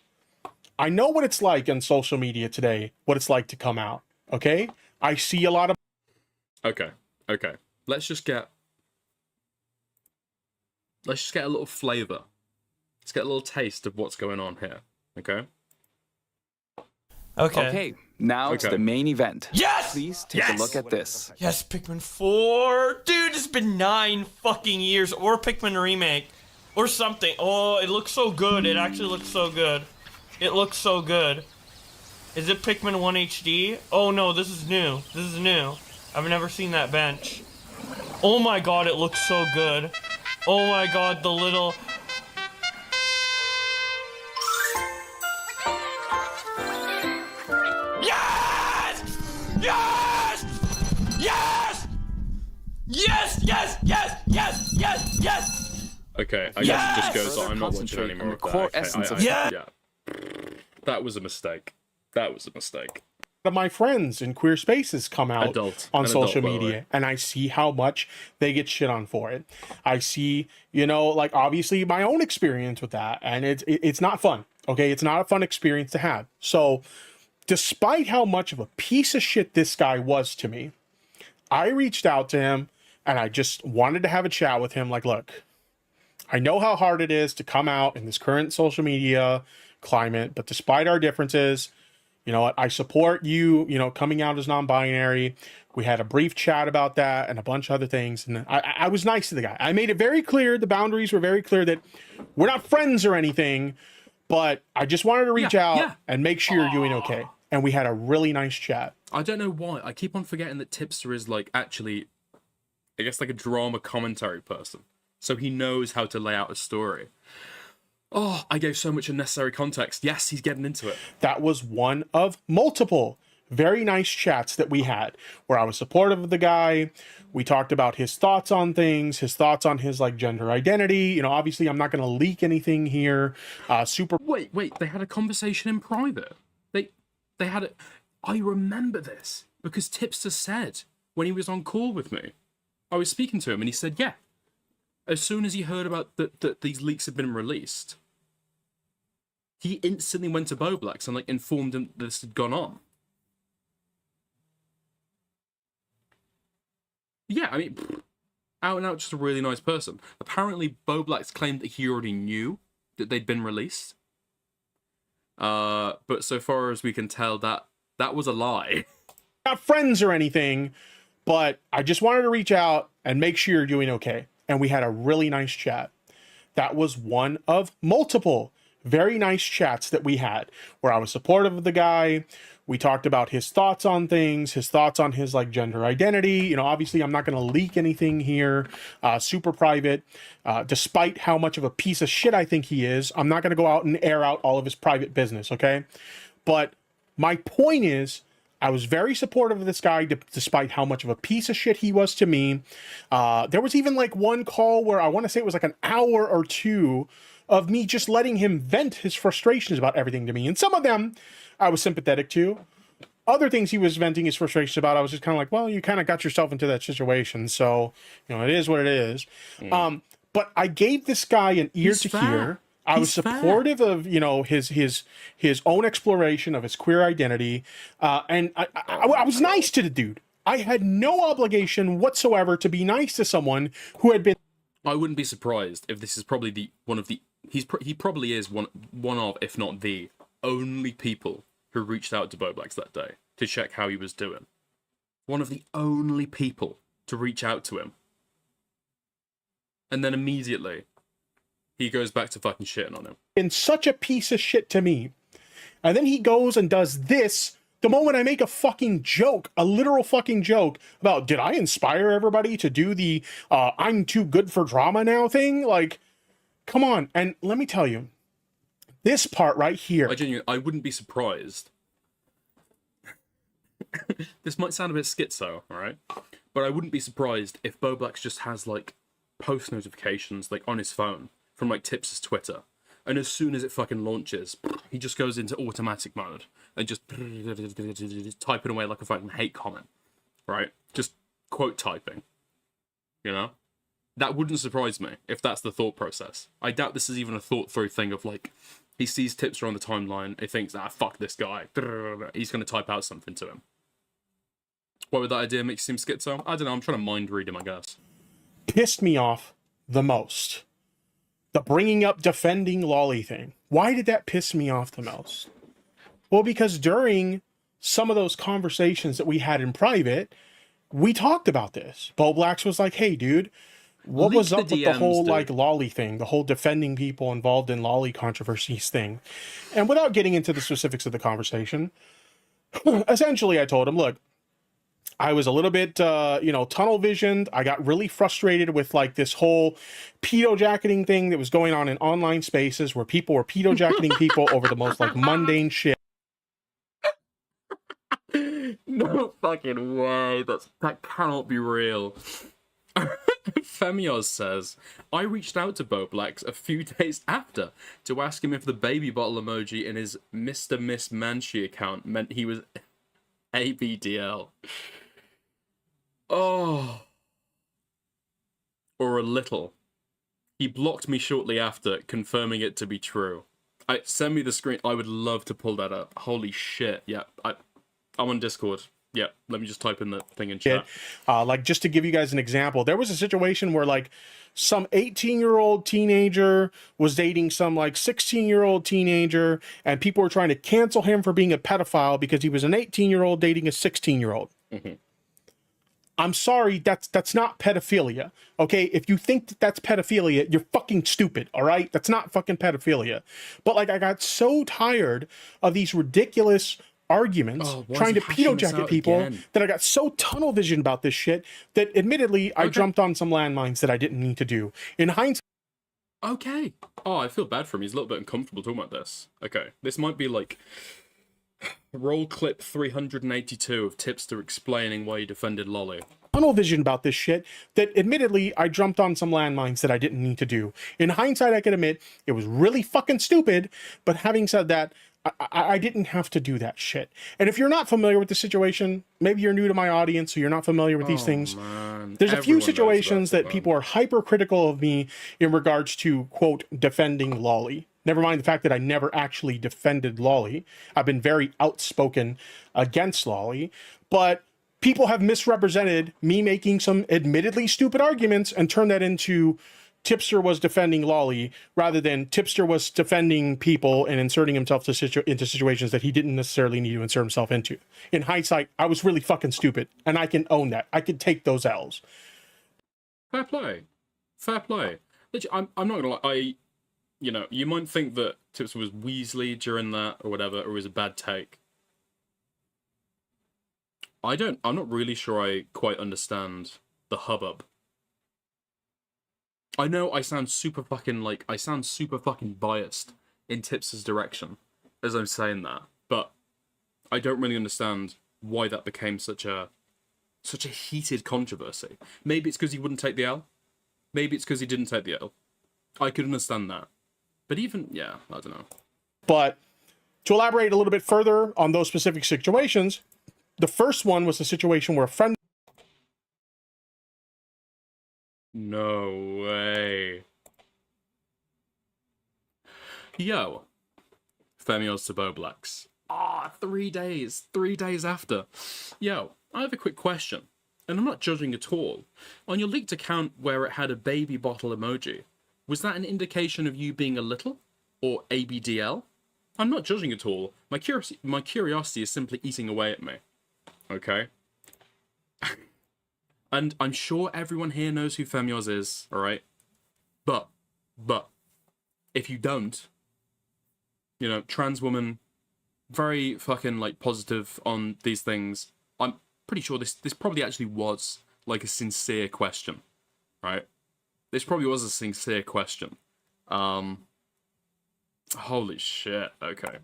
B: know what it's like on social media today, what it's like to come out, okay? I see a lot of...
A: Okay. Let's just get a little flavor. Let's get a little taste of what's going on here, okay?
C: Okay, now it's the main event.
D: Yes!
C: Please take a look at this.
D: Yes, Pikmin 4. Dude, it's been 9 fucking years. Or Pikmin Remake. Or something. Oh, it looks so good. It actually looks so good. It looks so good. Is it Pikmin 1 HD? Oh no, this is new. This is new. I've never seen that bench. Oh my god, it looks so good. Oh my god, the little... Yes! Yes! Yes! Yes!
A: Okay, I guess it just goes on. I'm not watching any more of that. Yeah. That was a mistake.
B: Of my friends in queer spaces come out on social media, and I see how much they get shit on for it. I see, you know, like obviously my own experience with that, and it's not fun. Okay, it's not a fun experience to have. So, despite how much of a piece of shit this guy was to me, I reached out to him, and I just wanted to have a chat with him. Like, look, I know how hard it is to come out in this current social media climate, but despite our differences, you know what? I support you, you know, coming out as non-binary. We had a brief chat about that and a bunch of other things. And I was nice to the guy. I made it very clear. The boundaries were very clear that we're not friends or anything, but I just wanted to reach out and make sure you're doing okay. And we had a really nice chat.
A: I don't know why. I keep on forgetting that Tipster is like actually, I guess, like a drama commentary person. So he knows how to lay out a story. Oh, I gave so much unnecessary context. Yes, he's getting into it.
B: That was one of multiple very nice chats that we had where I was supportive of the guy. We talked about his thoughts on things, his thoughts on his like gender identity. You know, obviously I'm not going to leak anything here.
A: Wait, they had a conversation in private. They had it. I remember this because Tipster said when he was on call with me, I was speaking to him and he said, yeah, as soon as he heard about that these leaks had been released, he instantly went to Bowblax and like informed him that this had gone on. Yeah, I mean, out and out, just a really nice person. Apparently, Bowblax claimed that he already knew that they'd been released. But so far as we can tell, that was a lie.
B: Not friends or anything, but I just wanted to reach out and make sure you're doing okay. And we had a really nice chat. That was one of multiple very nice chats that we had where I was supportive of the guy. We talked about his thoughts on things, his thoughts on his like gender identity. You know, obviously I'm not going to leak anything here, super private, despite how much of a piece of shit I think he is. I'm not going to go out and air out all of his private business. Okay. But my point is, I was very supportive of this guy, despite how much of a piece of shit he was to me. There was even like one call where I want to say it was like an hour or two of me just letting him vent his frustrations about everything to me. And some of them I was sympathetic to. Other things he was venting his frustrations about, I was just kind of like, well, you kind of got yourself into that situation. So, you know, it is what it is. But I gave this guy an ear to hear. I was supportive of, you know, his own exploration of his queer identity. And I was nice to the dude. I had no obligation whatsoever to be nice to someone who had been...
A: I wouldn't be surprised if this is probably he probably is one of, if not the only people who reached out to Bowblax that day to check how he was doing. One of the only people to reach out to him. And then immediately, he goes back to fucking shitting on him.
B: And such a piece of shit to me. And then he goes and does this the moment I make a fucking joke, a literal fucking joke about, did I inspire everybody to do the I'm too good for drama now thing? Like, come on. And let me tell you, this part right here.
A: I wouldn't be surprised. This might sound a bit schizo, alright? But I wouldn't be surprised if Bowblax just has, like, post notifications, like, on his phone from, like, Tipster's Twitter. And as soon as it fucking launches, he just goes into automatic mode and just typing away like a fucking hate comment, right? Just quote typing, you know? That wouldn't surprise me if that's the thought process. I doubt this is even a thought through thing of like, he sees Tipster on the timeline, he thinks, fuck this guy. He's going to type out something to him. Why would that idea make you seem schizo? I don't know, I'm trying to mind read him, I guess.
B: Pissed me off the most. The bringing up defending Lolly thing. Why did that piss me off the most? Well, because during some of those conversations that we had in private, we talked about this. Bowblax was like, hey, dude, what was up with the whole, like, Lolly thing? The whole defending people involved in Lolly controversies thing. And without getting into the specifics of the conversation, essentially I told him, look, I was a little bit, tunnel visioned. I got really frustrated with like this whole pedo jacketing thing that was going on in online spaces where people were pedo jacketing people over the most like mundane shit.
A: No fucking way. That cannot be real. Femios says, I reached out to Bowblax a few days after to ask him if the baby bottle emoji in his Mr. Miss Manshi account meant he was ABDL. Oh. Or a little. He blocked me shortly after, confirming it to be true. Send me the screen. I would love to pull that up. Holy shit. Yeah, I'm on Discord. Yeah, let me just type in the thing in chat.
B: Like, just to give you guys an example, there was a situation where, like, some 18-year-old teenager was dating some, like, 16-year-old teenager, and people were trying to cancel him for being a pedophile because he was an 18-year-old dating a 16-year-old. Mm-hmm. I'm sorry, that's not pedophilia, okay? If you think that that's pedophilia, you're fucking stupid, all right? That's not fucking pedophilia. But, like, I got so tired of these ridiculous arguments trying to pedo jacket people that I got so tunnel vision about this shit that admittedly I jumped on some landmines that I didn't need to do. In hindsight,
A: okay. Oh, I feel bad for him. He's a little bit uncomfortable talking about this. Okay, this might be like roll clip 382 of Tipster explaining why he defended Lolly.
B: Tunnel vision about this shit that admittedly I jumped on some landmines that I didn't need to do. In hindsight, I can admit it was really fucking stupid, but having said that, I didn't have to do that shit. And if you're not familiar with the situation, maybe you're new to my audience, so you're not familiar with these things.
A: Man.
B: There's a few situations that people are hypercritical of me in regards to, quote, defending Lolly. Never mind the fact that I never actually defended Lolly. I've been very outspoken against Lolly. But people have misrepresented me making some admittedly stupid arguments and turned that into Tipster was defending Lolly rather than Tipster was defending people and inserting himself into situations that he didn't necessarily need to insert himself into. In hindsight, I was really fucking stupid, and I can own that. I can take those L's.
A: Fair play. Fair play. I'm not gonna lie, you might think that Tipster was Weasley during that or whatever, or it was a bad take. I'm not really sure I quite understand the hubbub. I know I sound super fucking biased in Tipster's direction as I'm saying that, but I don't really understand why that became such a heated controversy. Maybe it's because he wouldn't take the L. Maybe it's because he didn't take the L. I could understand that. But even, yeah, I don't know. But
B: to elaborate a little bit further on those specific situations, the first one was a situation where a friend...
A: No way. Yo. Femios to Bowblax. 3 days. 3 days after. Yo, I have a quick question. and I'm not judging at all, on your leaked account where it had a baby bottle emoji, was that an indication of you being a little? Or ABDL? I'm not judging at all. My curiosity is simply eating away at me. Okay? And I'm sure everyone here knows who Femyoz is, alright? But, if you don't, you know, trans woman, very fucking, like, positive on these things. I'm pretty sure this probably actually was, like, a sincere question, right? This probably was a sincere question. Holy shit, okay.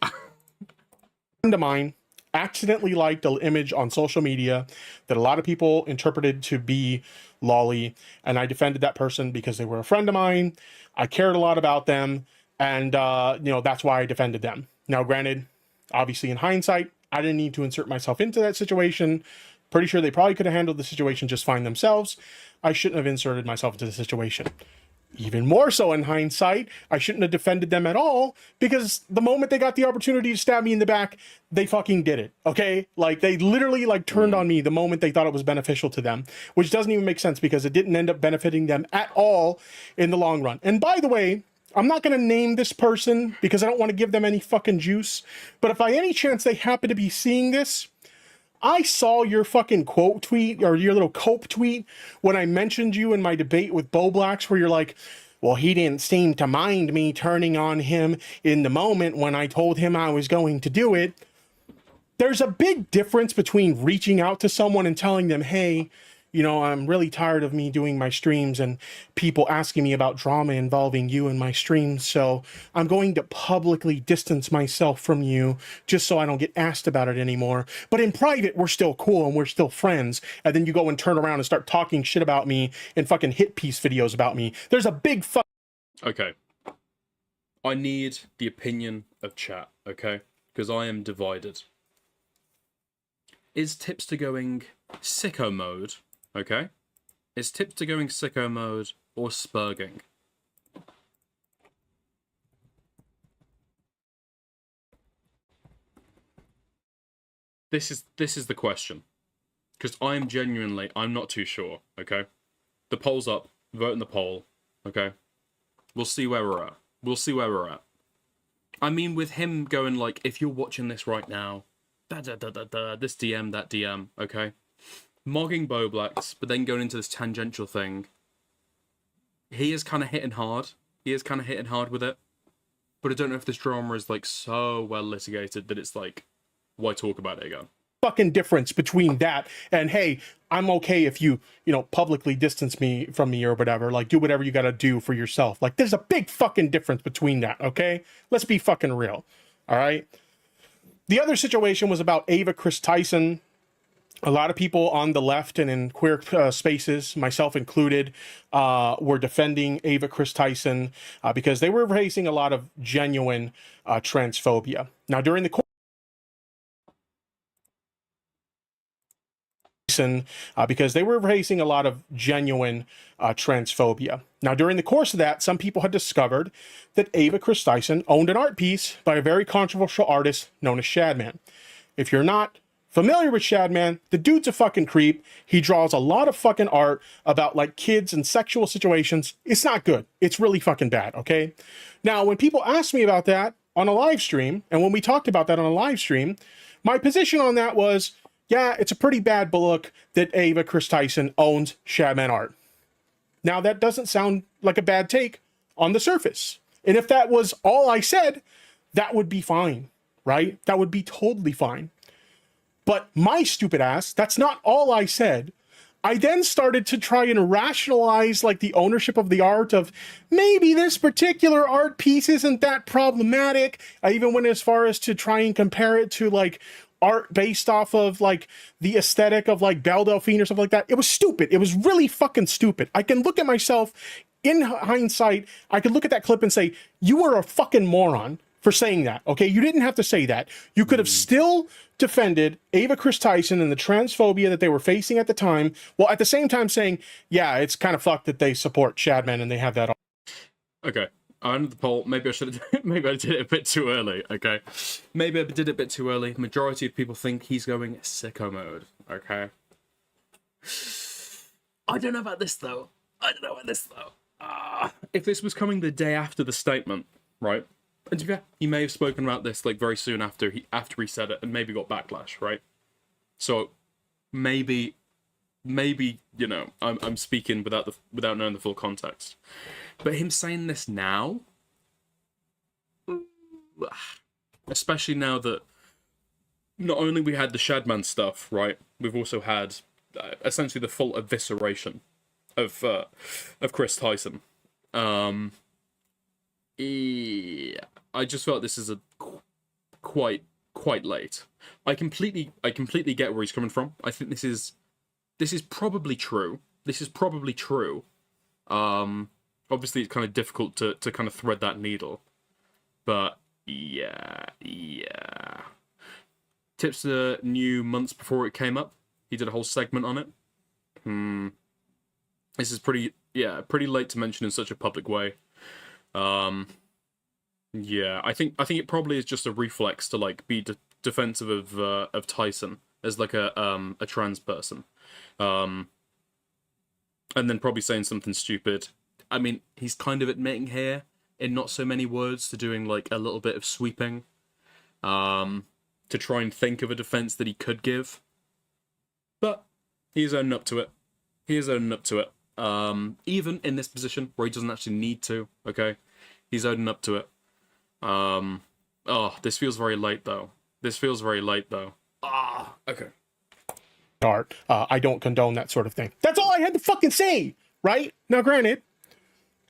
B: Friend of mine accidentally liked an image on social media that a lot of people interpreted to be lolly, and I defended that person because they were a friend of mine. I cared a lot about them, and you know, that's why I defended them. Now, granted, obviously in hindsight, I didn't need to insert myself into that situation. Pretty sure they probably could have handled the situation just fine themselves. I shouldn't have inserted myself into the situation. Even more so in hindsight, I shouldn't have defended them at all, because the moment they got the opportunity to stab me in the back, they fucking did it, okay? Like, they literally, like, turned on me the moment they thought it was beneficial to them, which doesn't even make sense because it didn't end up benefiting them at all in the long run. And by the way, I'm not going to name this person because I don't want to give them any fucking juice, but if by any chance they happen to be seeing this, I saw your fucking quote tweet, or your little cope tweet, when I mentioned you in my debate with Bowblax, where you're like, well, he didn't seem to mind me turning on him in the moment when I told him I was going to do it. There's a big difference between reaching out to someone and telling them, hey, you know, I'm really tired of me doing my streams and people asking me about drama involving you in my streams, so I'm going to publicly distance myself from you just so I don't get asked about it anymore. But in private, we're still cool and we're still friends. And then you go and turn around and start talking shit about me and fucking hit piece videos about me. There's a big fuck.
A: Okay. I need the opinion of chat, okay? Because I am divided. Is Tipster going sicko mode? Okay. Is Tipster going sicko mode or spurging? This is the question. Because I'm not too sure, okay? The poll's up, vote in the poll, okay? We'll see where we're at. We'll see where we're at. I mean, with him going like, if you're watching this right now, this DM, that DM, okay? Mogging Bowblax, but then going into this tangential thing. He is kind of hitting hard. He is kind of hitting hard with it. But I don't know if this drama is like so well litigated that it's like, why talk about it again?
B: Fucking difference between that and, hey, I'm okay if you know, publicly distance me from me or whatever, like, do whatever you gotta do for yourself. Like, there's a big fucking difference between that, okay? Let's be fucking real, all right? The other situation was about Ava Chris Tyson. A lot of people on the left and in queer spaces, myself included, were defending Ava Chris Tyson because they were facing a lot of genuine transphobia. Now, during the course because they were facing a lot of genuine transphobia. Now, during the course of that, some people had discovered that Ava Chris Tyson owned an art piece by a very controversial artist known as Shadman. If you're not familiar with Shadman, the dude's a fucking creep. He draws a lot of fucking art about like kids and sexual situations. It's not good. It's really fucking bad, okay? Now, when people asked me about that on a live stream, and when we talked about that on a live stream, my position on that was, yeah, it's a pretty bad look that Ava Chris Tyson owns Shadman art. Now, that doesn't sound like a bad take on the surface. And if that was all I said, that would be fine, right? That would be totally fine. But my stupid ass, that's not all I said. I then started to try and rationalize like the ownership of the art of maybe this particular art piece isn't that problematic. I even went as far as to try and compare it to like art based off of like the aesthetic of like Belle Delphine or something like that. It was stupid. It was really fucking stupid. I can look at myself in hindsight. I could look at that clip and say, you were a fucking moron for saying that, okay? You didn't have to say that. You could have still defended Ava Chris Tyson and the transphobia that they were facing at the time, while at the same time saying, yeah, it's kind of fucked that they support Shadman and they have that.
A: Okay, I ended the poll. Maybe I should have. Maybe I did it a bit too early. Okay, maybe I did it a bit too early. Majority of people think he's going sicko mode. Okay, I don't know about this though. If this was coming the day after the statement, right? And to be fair, he may have spoken about this like very soon after he said it, and maybe got backlash, right? So maybe you know I'm speaking without knowing the full context. But him saying this now, especially now that not only we had the Shadman stuff, right? We've also had essentially the full evisceration of Chris Tyson. Yeah, I just felt this is a quite late. I completely get where he's coming from. I think this is probably true. Obviously, it's kind of difficult to kind of thread that needle, but yeah. Tipster knew months before it came up. He did a whole segment on it. This is pretty late to mention in such a public way. Yeah, I think it probably is just a reflex to like be defensive of Tyson as like a trans person, and then probably saying something stupid. I mean, he's kind of admitting here in not so many words to doing like a little bit of sweeping, to try and think of a defense that he could give, but he's owning up to it. Even in this position where he doesn't actually need to. Okay, he's owning up to it. This feels very late though. Okay.
B: Art. I don't condone that sort of thing. That's all I had to fucking say, right? Now, granted,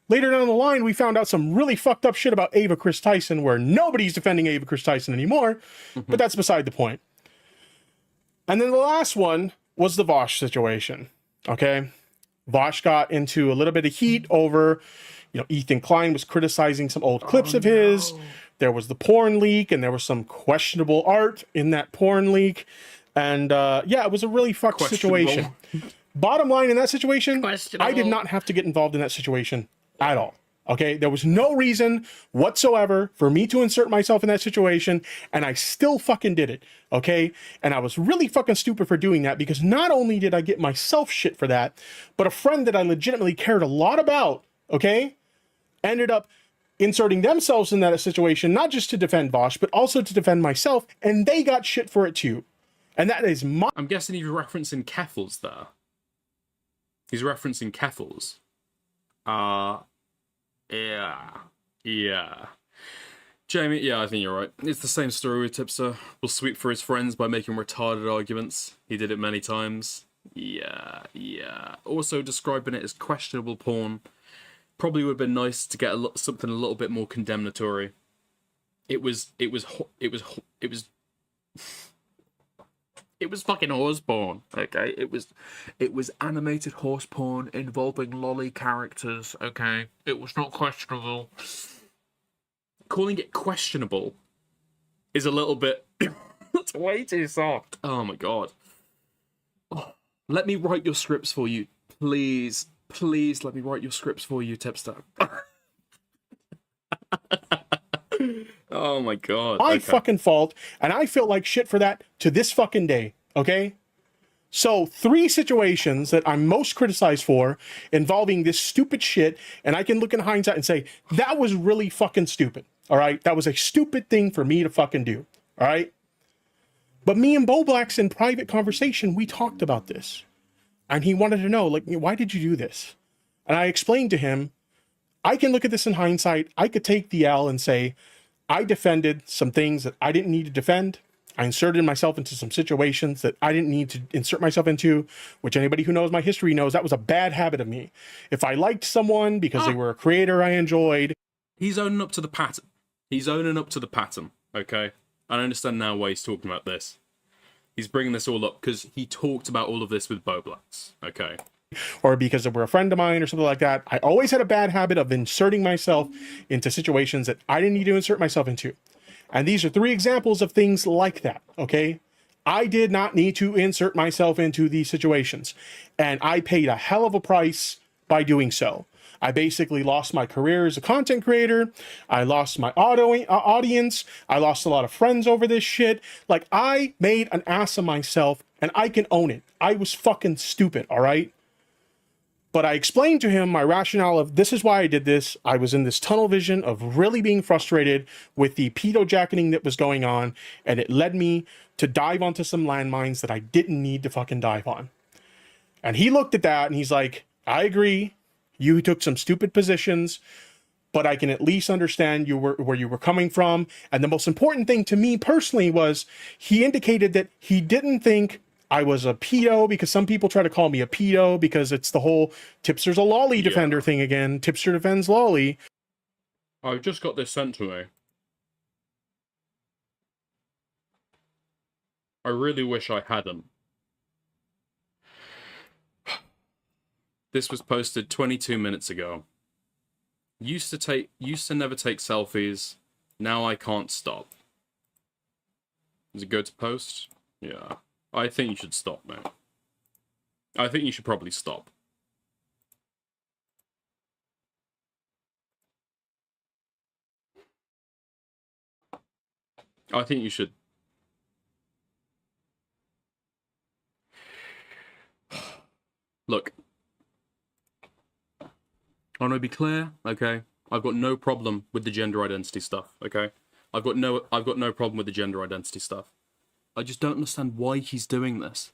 B: later down the line, we found out some really fucked up shit about Ava Chris Tyson, where nobody's defending Ava Chris Tyson anymore, but that's beside the point. And then the last one was the Vosh situation, okay? Vosh got into a little bit of heat over, Ethan Klein was criticizing some old clips of his. There was the porn leak, and there was some questionable art in that porn leak. And yeah, it was a really fucked situation. Bottom line in that situation, I did not have to get involved in that situation at all. Okay, there was no reason whatsoever for me to insert myself in that situation, and I still fucking did it. Okay, and I was really fucking stupid for doing that, because not only did I get myself shit for that, but a friend that I legitimately cared a lot about, okay, ended up inserting themselves in that situation, not just to defend Vosh, but also to defend myself, and they got shit for it too. And that is my...
A: I'm guessing he's referencing Keffels there. He's referencing Keffels. Yeah. Jamie, yeah, I think you're right. It's the same story with Tipster. Will sweep for his friends by making retarded arguments. He did it many times. Yeah. Also describing it as questionable porn. Probably would have been nice to get something a little bit more condemnatory. It was fucking horse porn, okay? It was animated horse porn involving lolly characters, okay? It was not questionable. Calling it questionable is a little bit... That's way too soft. Oh my god. Oh, let me write your scripts for you. Please let me write your scripts for you, Tipster. Oh my god.
B: My fucking fault, and I feel like shit for that to this fucking day, okay? So 3 situations that I'm most criticized for involving this stupid shit, and I can look in hindsight and say, that was really fucking stupid, all right? That was a stupid thing for me to fucking do, all right? But me and Bowblax in private conversation, we talked about this. And he wanted to know, like, why did you do this? And I explained to him, I can look at this in hindsight. I could take the L and say, I defended some things that I didn't need to defend. I inserted myself into some situations that I didn't need to insert myself into, which anybody who knows my history knows that was a bad habit of me. If I liked someone because they were a creator I enjoyed.
A: He's owning up to the pattern. Okay? I understand now why he's talking about this. He's bringing this all up because he talked about all of this with Bowblax, okay?
B: Or because they were a friend of mine or something like that. I always had a bad habit of inserting myself into situations that I didn't need to insert myself into. And these are 3 examples of things like that, okay? I did not need to insert myself into these situations. And I paid a hell of a price by doing so. I basically lost my career as a content creator. I lost my audience. I lost a lot of friends over this shit. Like, I made an ass of myself, and I can own it. I was fucking stupid, all right? But I explained to him my rationale of this is why I did this. I was in this tunnel vision of really being frustrated with the pedo jacketing that was going on, and it led me to dive onto some landmines that I didn't need to fucking dive on. And he looked at that and he's like, I agree. You took some stupid positions, but I can at least understand where you were coming from. And the most important thing to me personally was he indicated that he didn't think I was a pedo, because some people try to call me a pedo because it's the whole Tipster's a lolly defender thing again. Tipster defends lolly.
A: I've just got this sent to me. I really wish I hadn't. This was posted 22 minutes ago. Used to never take selfies. Now I can't stop. Does it go to post? Yeah. I think you should stop, mate. I think you should probably stop. I think you should. Look. I want to be clear, okay? I've got no problem with the gender identity stuff, okay? I've got no problem with the gender identity stuff. I just don't understand why he's doing this.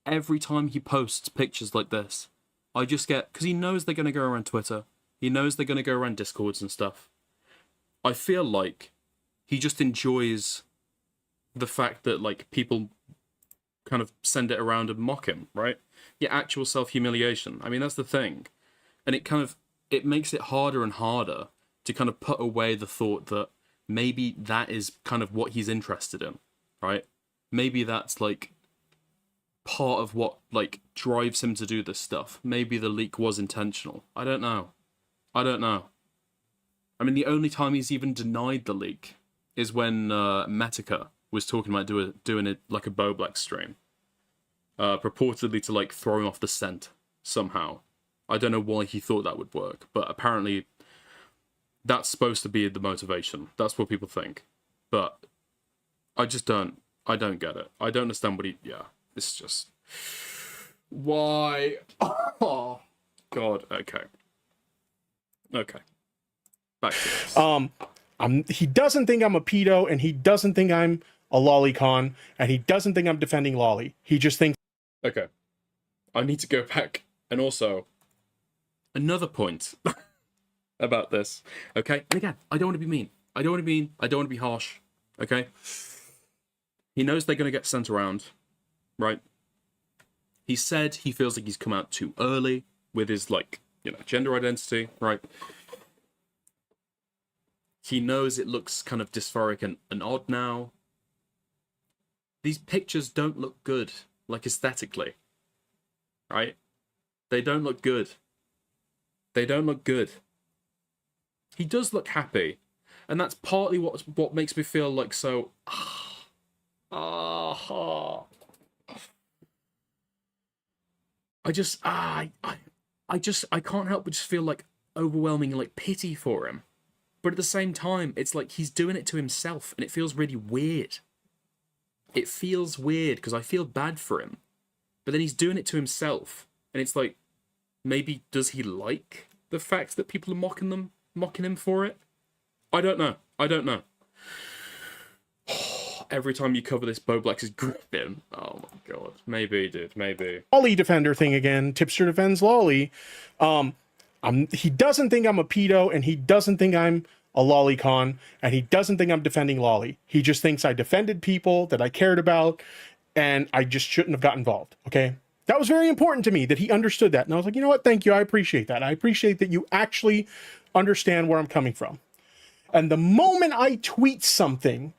A: Every time he posts pictures like this, I just get... Because he knows they're going to go around Twitter. He knows they're going to go around Discords and stuff. I feel like he just enjoys the fact that, like, people kind of send it around and mock him, right? Yeah, actual self-humiliation. I mean, that's the thing. And it makes it harder and harder to kind of put away the thought that maybe that is kind of what he's interested in, right? Maybe that's, like, part of what, like, drives him to do this stuff. Maybe the leak was intentional. I don't know. I mean, the only time he's even denied the leak is when Metica was talking about doing it like a Bowblax stream. Purportedly to, like, throw him off the scent somehow. I don't know why he thought that would work, but apparently that's supposed to be the motivation. That's what people think. But I just don't get it. I don't understand what it's just... Why? Oh, God, okay. Okay. Back to this.
B: He doesn't think I'm a pedo, and he doesn't think I'm a lolicon, and he doesn't think I'm defending lolly. He just thinks...
A: Okay. I need to go back. And also, another point about this. Okay? And again, I don't want to be mean. I don't want to be mean. I don't want to be harsh. Okay? He knows they're going to get sent around. Right? He said he feels like he's come out too early with his, like, you know, gender identity. Right? He knows it looks kind of dysphoric and odd now. These pictures don't look good, like, aesthetically. Right? They don't look good. They don't look good. He does look happy. And that's partly what makes me feel like so... I can't help but just feel like overwhelming, like, pity for him. But at the same time, it's like he's doing it to himself, and it feels really weird. It feels weird because I feel bad for him. But then he's doing it to himself, and it's like, maybe does he like the fact that people are mocking him for it? I don't know. Every time you cover this, Bowblax is gripping. Oh my god. Maybe, dude. Maybe.
B: Lolly defender thing again. Tipster defends lolly. He doesn't think I'm a pedo, and he doesn't think I'm a lolicon, and he doesn't think I'm defending lolly. He just thinks I defended people that I cared about, and I just shouldn't have got involved. Okay? That was very important to me that he understood that. And I was like, you know what? Thank you. I appreciate that. I appreciate that you actually understand where I'm coming from. And the moment I tweet something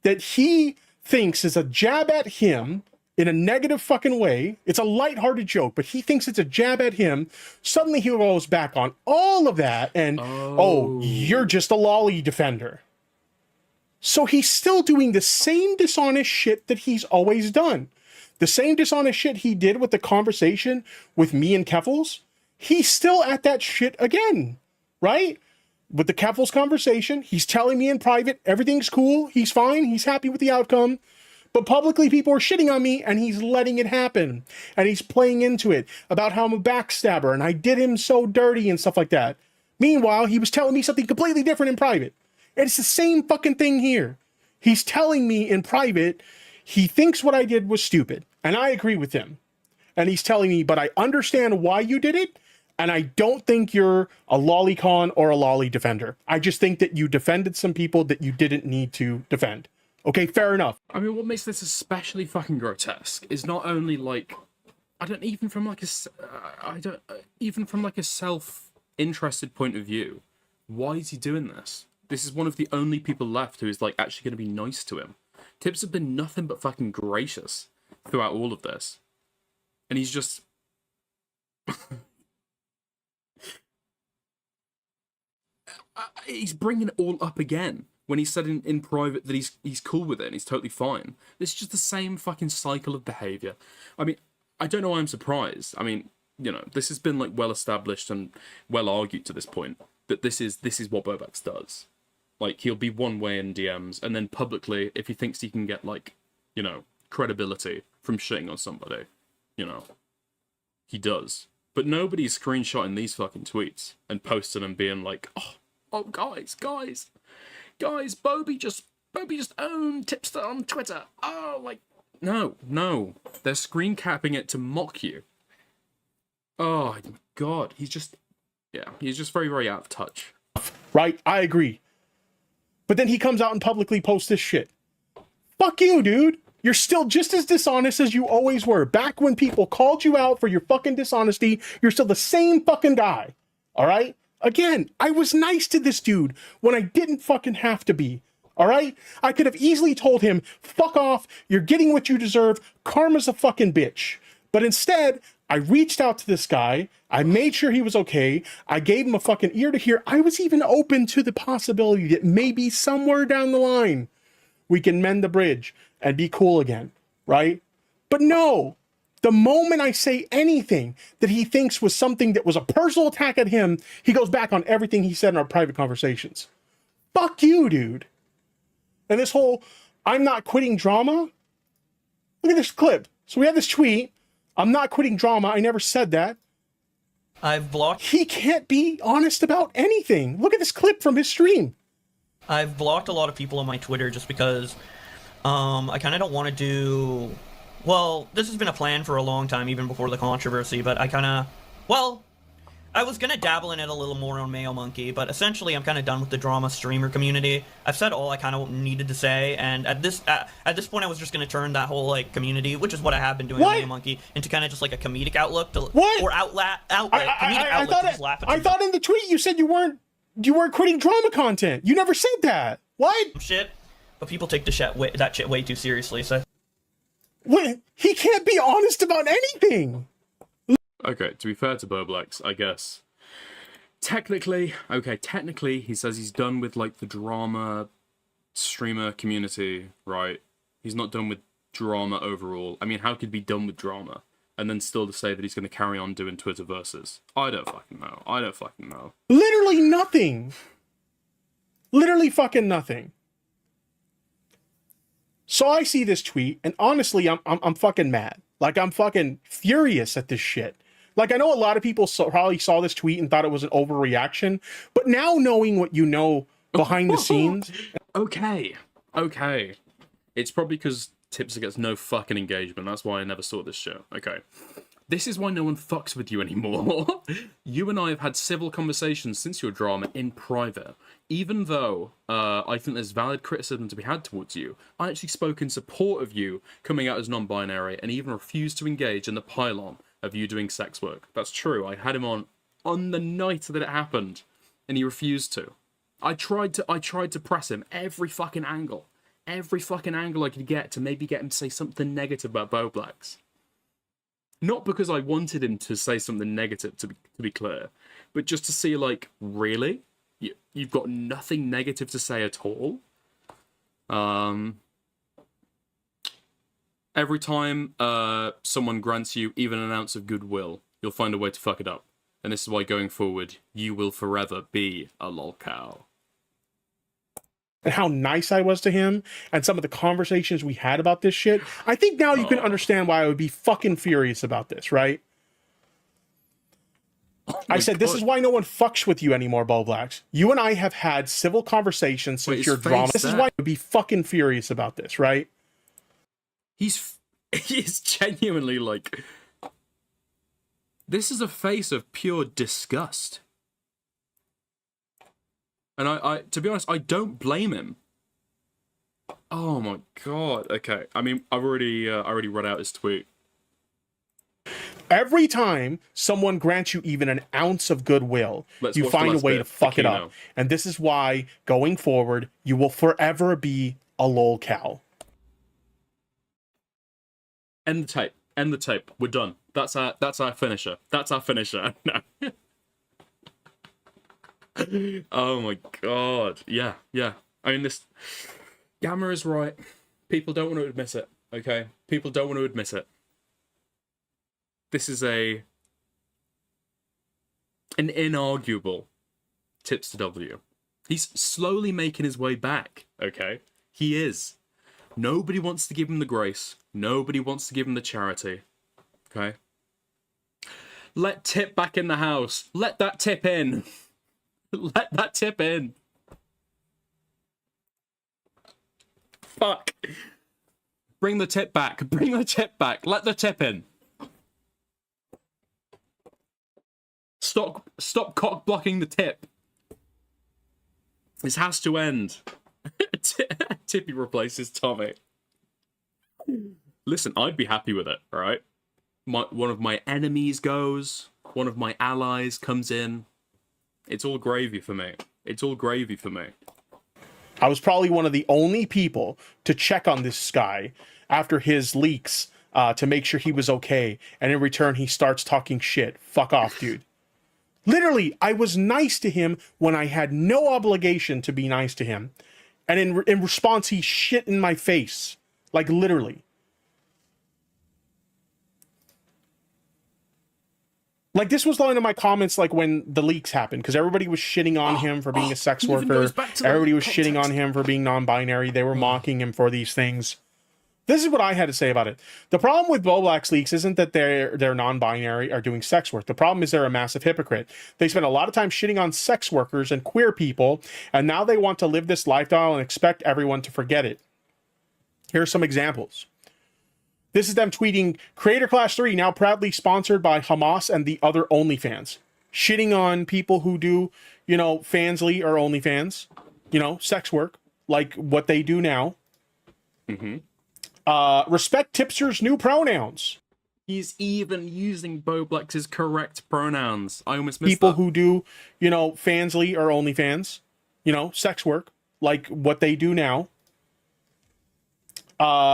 B: that he thinks is a jab at him in a negative fucking way, it's a lighthearted joke, but he thinks it's a jab at him, suddenly he goes back on all of that and, oh you're just a lolly defender. So he's still doing the same dishonest shit that he's always done. The same dishonest shit he did with the conversation with me and Keffels, he's still at that shit again, right? With the Keffels conversation, he's telling me in private, everything's cool, he's fine, he's happy with the outcome. But publicly, people are shitting on me, and he's letting it happen. And he's playing into it about how I'm a backstabber, and I did him so dirty and stuff like that. Meanwhile, he was telling me something completely different in private. And it's the same fucking thing here. He's telling me in private he thinks what I did was stupid. And I agree with him. And he's telling me, but I understand why you did it, and I don't think you're a lolicon or a lolly defender. I just think that you defended some people that you didn't need to defend. Okay, fair enough.
A: I mean, what makes this especially fucking grotesque is not only like, even from like a self-interested point of view, why is he doing this? This is one of the only people left who is like actually going to be nice to him. Tips have been nothing but fucking gracious throughout all of this, and he's just he's bringing it all up again. When he said in private that he's cool with it and he's totally fine. It's just the same fucking cycle of behaviour. I mean, I don't know why I'm surprised. I mean, you know, this has been like well established and well argued to this point that this is what Bowblax does. Like, he'll be one way in DMs, and then publicly, if he thinks he can get like, you know, credibility from shitting on somebody, you know, he does. But nobody's screenshotting these fucking tweets and posting them being like, oh guys, Bowbie just owned Tipster on Twitter. Oh, like, no. They're screen capping it to mock you. Oh, my God. He's just very, very out of touch.
B: Right? I agree. But then he comes out and publicly posts this shit. Fuck you, dude. You're still just as dishonest as you always were. Back when people called you out for your fucking dishonesty, you're still the same fucking guy. All right? Again, I was nice to this dude when I didn't fucking have to be. All right? I could have easily told him, fuck off, you're getting what you deserve, karma's a fucking bitch. But instead, I reached out to this guy, I made sure he was okay, I gave him a fucking ear to hear. I was even open to the possibility that maybe somewhere down the line, we can mend the bridge and be cool again, right? But no. The moment I say anything that he thinks was something that was a personal attack at him, he goes back on everything he said in our private conversations. Fuck you, dude. And this whole, I'm not quitting drama. Look at this clip. So we have this tweet. I'm not quitting drama. I never said that.
D: I've blocked.
B: He can't be honest about anything. Look at this clip from his stream.
D: I've blocked a lot of people on my Twitter just because I kind of don't want to do... Well, this has been a plan for a long time, even before the controversy, but I was gonna dabble in it a little more on Mayo Monkey, but essentially I'm kind of done with the drama streamer community. I've said all I kind of needed to say, and at this point I was just gonna turn that whole, like, community, which is what I have been doing on Mayo Monkey, into kind of just like a comedic outlook to...
B: What?
D: Or outlet, comedic outlet to just laugh at
B: I thought in the tweet you said you weren't quitting drama content. You never said that. What?
D: shit, but people take that shit way too seriously, so...
B: Wait, he can't be honest about anything.
A: Okay, to be fair to Bowblax, I guess. Technically, he says he's done with, like, the drama streamer community, right? He's not done with drama overall. I mean, how could he be done with drama and then still to say that he's going to carry on doing Twitter versus? I don't fucking know.
B: Literally nothing. Literally fucking nothing. So I see this tweet, and honestly, I'm fucking mad. Like, I'm fucking furious at this shit. Like, I know a lot of people probably saw this tweet and thought it was an overreaction, but now knowing what you know behind the scenes...
A: Okay. It's probably because Tipster gets no fucking engagement. That's why I never saw this show. Okay. This is why no one fucks with you anymore. You and I have had civil conversations since your drama in private. Even though I think there's valid criticism to be had towards you, I actually spoke in support of you coming out as non-binary and even refused to engage in the pylon of you doing sex work. That's true. I had him on the night that it happened, and he refused to. I tried to press him every fucking angle I could get to maybe get him to say something negative about Bowblax. Not because I wanted him to say something negative, to be clear, but just to see, like, really? You've got nothing negative to say at all? Every time someone grants you even an ounce of goodwill, you'll find a way to fuck it up. And this is why going forward, you will forever be a lolcow.
B: And how nice I was to him, and some of the conversations we had about this shit, I think now you can understand why I would be fucking furious about this, right? I said, this is why no one fucks with you anymore, Bowblax. You and I have had civil conversations since your drama. This is why I would be fucking furious about this, right?
A: He's genuinely like... This is a face of pure disgust. And I to be honest, I don't blame him. Oh my god. Okay. I mean, I already read out his tweet.
B: Every time someone grants you even an ounce of goodwill, you find a way to fuck it up. And this is why, going forward, you will forever be a lolcow.
A: End the tape. End the tape. We're done. That's our finisher. That's our finisher. No. Oh my god. Yeah. I mean, this... Gamma is right. People don't want to admit it, okay? People don't want to admit it. This is an inarguable Tipster W. He's slowly making his way back, okay? He is. Nobody wants to give him the grace. Nobody wants to give him the charity, okay? Let Tip back in the house. Let that Tip in. Let that Tip in. Fuck. Bring the Tip back. Bring the Tip back. Let the Tip in. Stop cock blocking the Tip. This has to end. Tippy replaces Tommy. Listen, I'd be happy with it, right? One of my enemies goes. One of my allies comes in. It's all gravy for me. It's all gravy for me.
B: I was probably one of the only people to check on this guy after his leaks to make sure he was okay. And in return, he starts talking shit. Fuck off, dude. Literally, I was nice to him when I had no obligation to be nice to him. And in response, he shit in my face. Like, literally. Like, this was one of my comments, like, when the leaks happened, because everybody was shitting on him for being a sex worker. Everybody was shitting on him for being non-binary. They were mocking him for these things. This is what I had to say about it. The problem with Bowblax leaks isn't that they're non-binary or doing sex work. The problem is they're a massive hypocrite. They spend a lot of time shitting on sex workers and queer people, and now they want to live this lifestyle and expect everyone to forget it. Here are some examples. This is them tweeting, Creator Class 3 now proudly sponsored by Hamas and the other OnlyFans. Shitting on people who do, you know, Fansly or OnlyFans. You know, sex work. Like what they do now. Respect Tipster's new pronouns.
A: He's even using Bowblax's correct pronouns. I almost missed
B: people
A: that.
B: Who do, you know, Fansly or OnlyFans. You know, sex work. Like what they do now.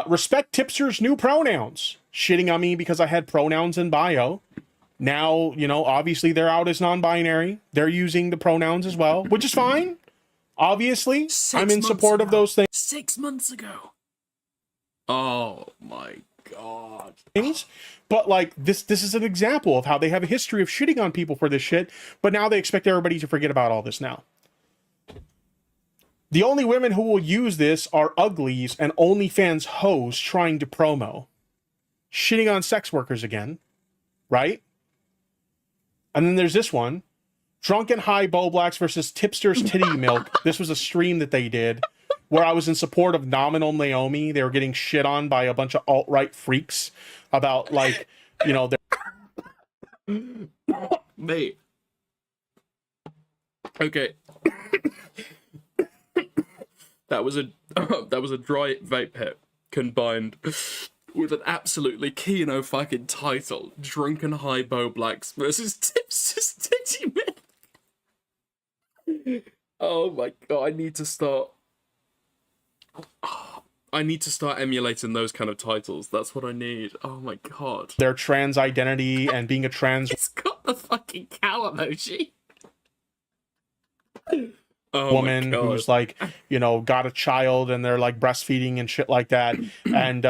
B: Respect Tipster's new pronouns. Shitting on me because I had pronouns in bio. Now, you know, obviously they're out as non-binary. They're using the pronouns as well, which is fine. Obviously, I'm in support of those things.
A: 6 months ago. Oh my god.
B: But like this is an example of how they have a history of shitting on people for this shit, but now they expect everybody to forget about all this now. The only women who will use this are uglies and OnlyFans hoes trying to promo. Shitting on sex workers again. Right? And then there's this one. Drunken High Bowblax versus Tipster's Titty Milk. This was a stream that they did where I was in support of Nominal Naomi. They were getting shit on by a bunch of alt-right freaks about, like, you know, their...
A: Mate. Okay. That was a dry vape hit combined with an absolutely Keno fucking title. Drunken High Bowblax versus Tipster's Titty Milk. Oh my god, I need to start emulating those kind of titles. That's what I need. Oh my god.
B: Their trans identity and being a trans...
A: It's got the fucking cow emoji. Oh my
B: woman
A: God.
B: who's like, you know, got a child and they're like breastfeeding and shit like that. And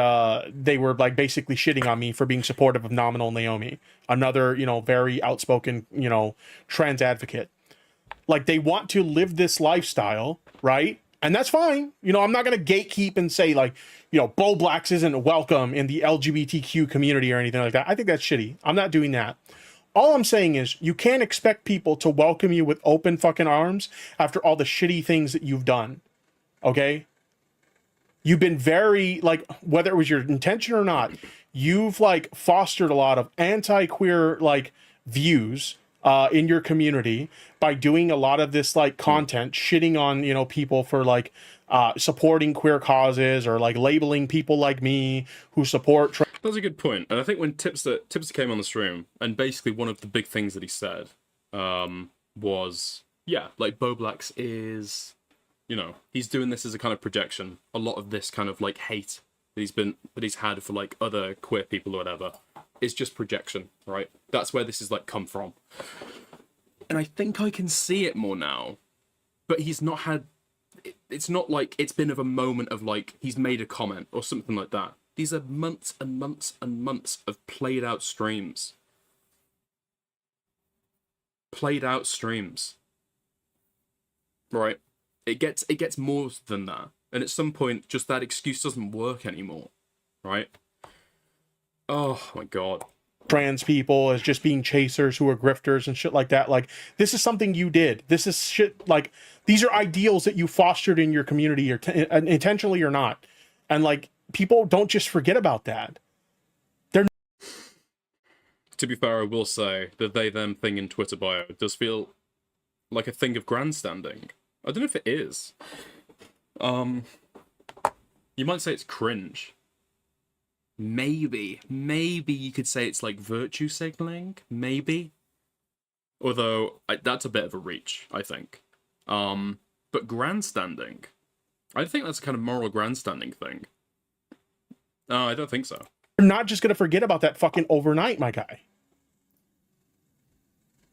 B: they were like basically shitting on me for being supportive of Nominal Naomi, another, you know, very outspoken, you know, trans advocate. Like they want to live this lifestyle, right? And that's fine. You know, I'm not going to gatekeep and say like, you know, Bowblax isn't welcome in the LGBTQ community or anything like that. I think that's shitty. I'm not doing that. All I'm saying is you can't expect people to welcome you with open fucking arms after all the shitty things that you've done. Okay? You've been very, like, whether it was your intention or not, you've, like, fostered a lot of anti-queer, like, views in your community by doing a lot of this, like, content, shitting on, you know, people for, like, supporting queer causes or, like, labeling people like me who support
A: That's a good point. And I think when Tipster came on the stream, and basically one of the big things that he said was, yeah, like Bowblax is, you know, he's doing this as a kind of projection. A lot of this kind of like hate that he's had for like other queer people or whatever is just projection, right? That's where this is like come from. And I think I can see it more now, but he's not had. It's not like it's been of a moment of like he's made a comment or something like that. These are months and months and months of played out streams. Played out streams. Right? It gets more than that. And at some point, just that excuse doesn't work anymore. Right? Oh my God.
B: Trans people as just being chasers who are grifters and shit like that. Like, this is something you did. This is shit, like, these are ideals that you fostered in your community, or intentionally or not. And, like, people don't just forget about that.
A: To be fair, I will say the they them thing in Twitter bio does feel like a thing of grandstanding. I don't know if it is. You might say it's cringe. Maybe you could say it's like virtue signaling. Maybe. Although that's a bit of a reach, I think. But grandstanding, I think that's a kind of moral grandstanding thing. No, I don't think so.
B: You're not just going to forget about that fucking overnight, my guy.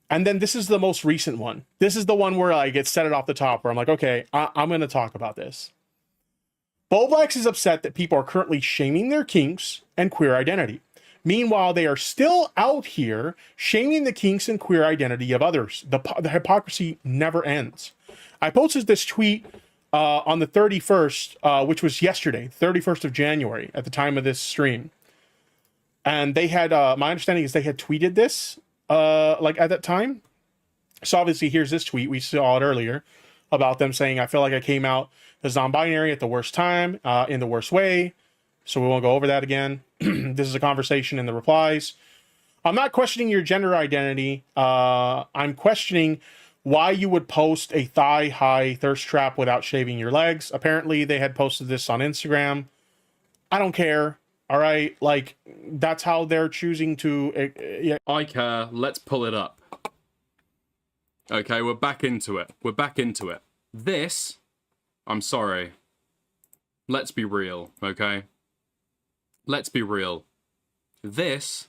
B: And then this is the most recent one. This is the one where I get set it off the top where I'm like, okay, I'm going to talk about this. Bowblax is upset that people are currently shaming their kinks and queer identity. Meanwhile, they are still out here shaming the kinks and queer identity of others. The hypocrisy never ends. I posted this tweet on the 31st, which was yesterday, 31st of January, at the time of this stream. And they had, my understanding is they had tweeted this, like at that time. So obviously here's this tweet, we saw it earlier, about them saying, I feel like I came out as non-binary at the worst time, in the worst way. So we won't go over that again. This is a conversation in the replies. I'm not questioning your gender identity. I'm questioning why you would post a thigh-high thirst trap without shaving your legs. Apparently, they had posted this on Instagram. I don't care. All right? Like, that's how they're choosing to... yeah.
A: I care. Let's pull it up. Okay, we're back into it. We're back into it. This... I'm sorry. Let's be real, okay? Let's be real. This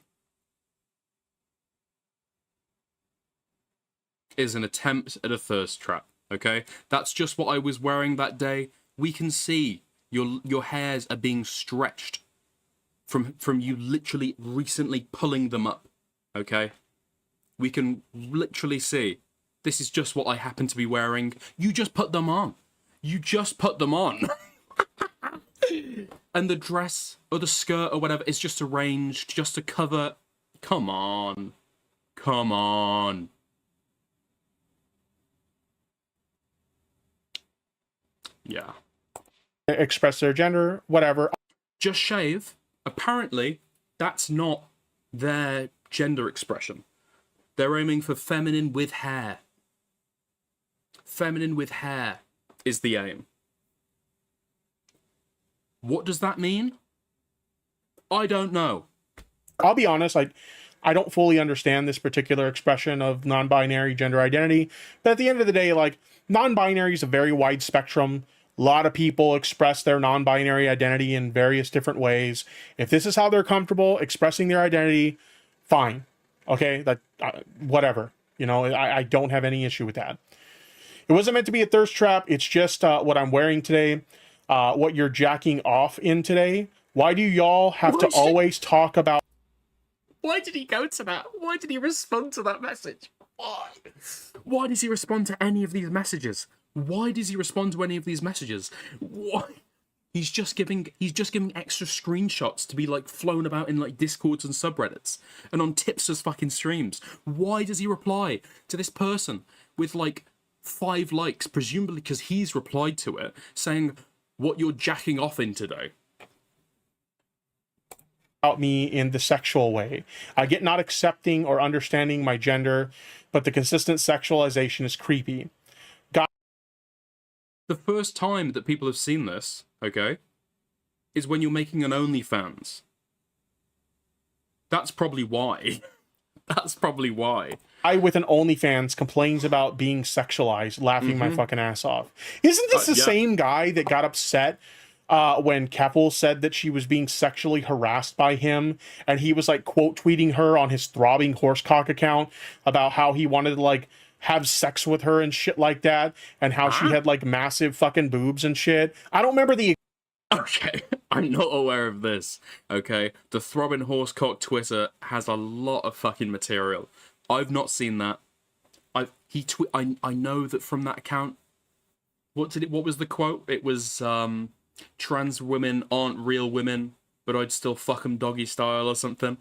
A: is an attempt at a thirst trap, okay? That's just what I was wearing that day. We can see your hairs are being stretched from you literally recently pulling them up, okay? We can literally see. This is just what I happen to be wearing. You just put them on. You just put them on. And the dress or the skirt or whatever is just arranged just to cover. Come on. Come on. Yeah.
B: Express their gender, whatever.
A: Just shave. Apparently, that's not their gender expression. They're aiming for feminine with hair. Feminine with hair is the aim. What does that mean? I don't know.
B: I'll be honest, I don't fully understand this particular expression of non-binary gender identity. But at the end of the day, like, non-binary is a very wide spectrum. A lot of people express their non-binary identity in various different ways. If this is how they're comfortable expressing their identity, fine. Okay, that whatever. You know, I don't have any issue with that. It wasn't meant to be a thirst trap. It's just what I'm wearing today, what you're jacking off in today. Why do y'all have to always talk about...
A: Why did he go to that? Why did he respond to that message? Why? Why does he respond to any of these messages? Why does he respond to any of these messages? Why? He's just giving extra screenshots to be like flown about in like Discords and subreddits and on Tipster's fucking streams. Why does he reply to this person with like 5 likes, presumably because he's replied to it, saying what you're jacking off in today?
B: About me in the sexual way. I get not accepting or understanding my gender, but the consistent sexualization is creepy.
A: The first time that people have seen this, okay, is when you're making an OnlyFans. That's probably why. That's probably why.
B: I, with an OnlyFans, complains about being sexualized, laughing my fucking ass off. Isn't this the same guy that got upset when Keppel said that she was being sexually harassed by him, and he was like quote tweeting her on his throbbing horsecock account about how he wanted to like have sex with her and shit like that, and how she had like massive fucking boobs and shit? I don't remember the...
A: Okay, I'm not aware of this. Okay, the throbbing horsecock Twitter has a lot of fucking material. I've not seen that. I know that from that account. What was the quote? It was trans women aren't real women, but I'd still fuck 'em doggy style or something.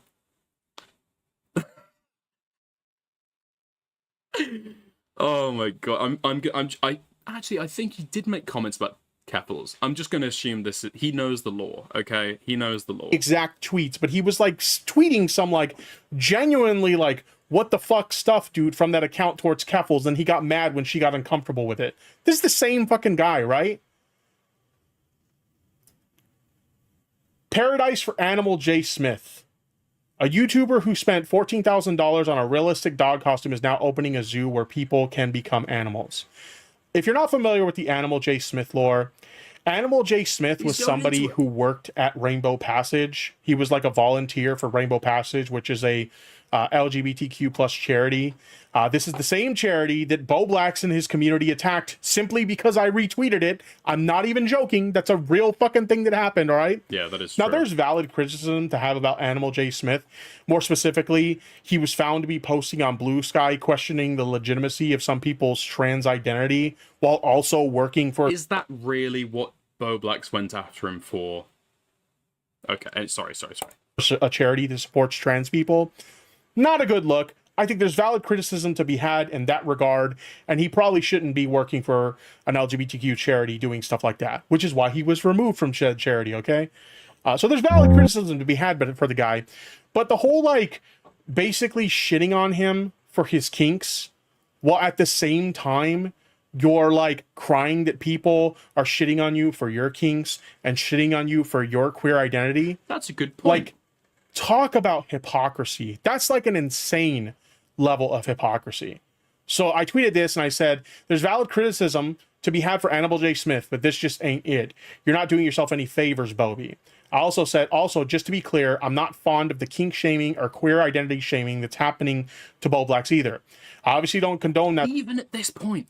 A: Oh my god! I think he did make comments about Keppels. I'm just going to assume this. He knows the law. Okay, he knows the law.
B: Exact tweets, but he was like tweeting some like genuinely like what the fuck stuff, dude, from that account towards Keppels, and he got mad when she got uncomfortable with it. This is the same fucking guy, right? Paradise for Animal J. Smith. A YouTuber who spent $14,000 on a realistic dog costume is now opening a zoo where people can become animals. If you're not familiar with the Animal J. Smith lore, Animal J. Smith was somebody who worked at Rainbow Passage. He was like a volunteer for Rainbow Passage, which is a LGBTQ plus charity. This is the same charity that Bowblax and his community attacked simply because I retweeted it. I'm not even joking. That's a real fucking thing that happened, all right?
A: Yeah, that is true.
B: Now, there's valid criticism to have about Animal J. Smith. More specifically, he was found to be posting on Blue Sky questioning the legitimacy of some people's trans identity while also working for...
A: Is that really what Bowblax went after him for? Okay, sorry.
B: A charity that supports trans people. Not a good look. I think there's valid criticism to be had in that regard, and he probably shouldn't be working for an LGBTQ charity doing stuff like that, which is why he was removed from said charity, okay? So there's valid criticism to be had for the guy, but the whole, like, basically shitting on him for his kinks, while at the same time you're, like, crying that people are shitting on you for your kinks and shitting on you for your queer identity.
A: That's a good point.
B: Like, talk about hypocrisy. That's like an insane level of hypocrisy. So I tweeted this and I said, there's valid criticism to be had for Animal J. Smith, but this just ain't it. You're not doing yourself any favors, Bowbie. I also said, just to be clear, I'm not fond of the kink shaming or queer identity shaming that's happening to Bowblax either. I obviously don't condone that.
A: Even at this point,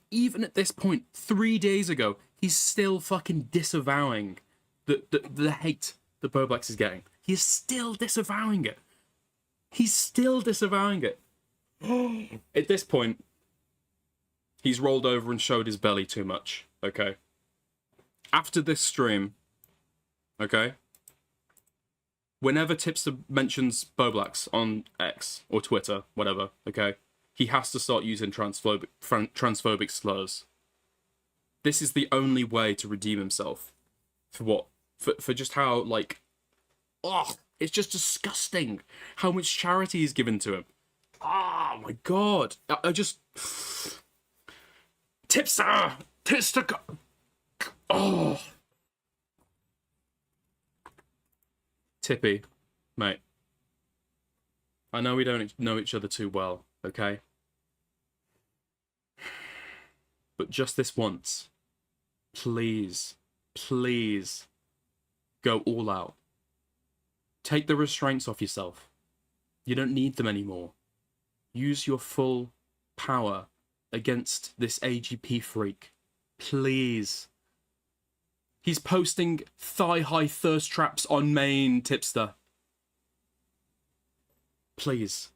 A: 3 days ago, he's still fucking disavowing the hate that Bowblax is getting. He's still disavowing it. At this point, he's rolled over and showed his belly too much, okay? After this stream, okay? Whenever Tipster mentions Bowblax on X or Twitter, whatever, okay? He has to start using transphobic slurs. This is the only way to redeem himself. For what? For just how, like... Oh, it's just disgusting how much charity is given to him. Oh my god. I just... Tipster! Oh. Tippy, mate. I know we don't know each other too well, okay? But just this once, please, go all out. Take the restraints off yourself. You don't need them anymore. Use your full power against this AGP freak. Please. He's posting thigh-high thirst traps on main, Tipster. Please.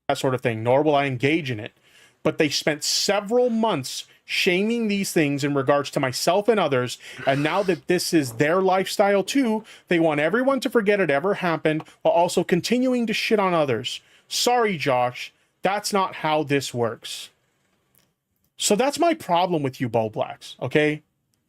B: That sort of thing, nor will I engage in it. But they spent several months shaming these things in regards to myself and others, and now that this is their lifestyle too, they want everyone to forget it ever happened while also continuing to shit on others. Sorry, Josh, that's not how this works. So that's my problem with you, Bowblax, okay?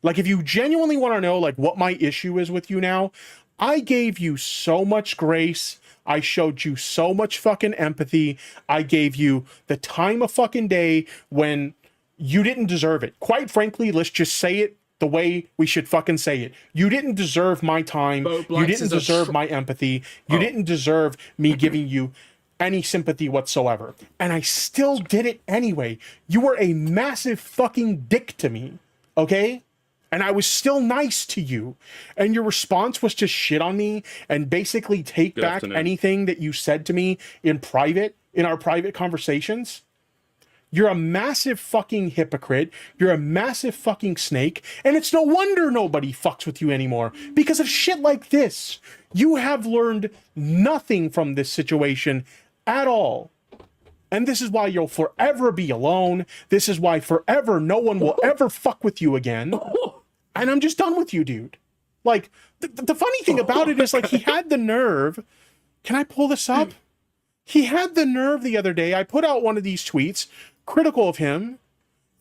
B: Like, if you genuinely want to know, like, what my issue is with you now, I gave you so much grace. I showed you so much fucking empathy. I gave you the time of fucking day when you didn't deserve it. Quite frankly, let's just say it the way we should fucking say it. You didn't deserve my time.
A: Bowblax
B: You didn't deserve my empathy. You didn't deserve me giving you any sympathy whatsoever. And I still did it anyway. You were a massive fucking dick to me, okay? And I was still nice to you. And your response was to shit on me and basically take back anything that you said to me in private, in our private conversations. You're a massive fucking hypocrite. You're a massive fucking snake. And it's no wonder nobody fucks with you anymore because of shit like this. You have learned nothing from this situation at all. And this is why you'll forever be alone. This is why forever no one will ever fuck with you again. And I'm just done with you, dude. Like, the funny thing about it is, like, he had the nerve. Can I pull this up? He had the nerve the other day. I put out one of these tweets critical of him,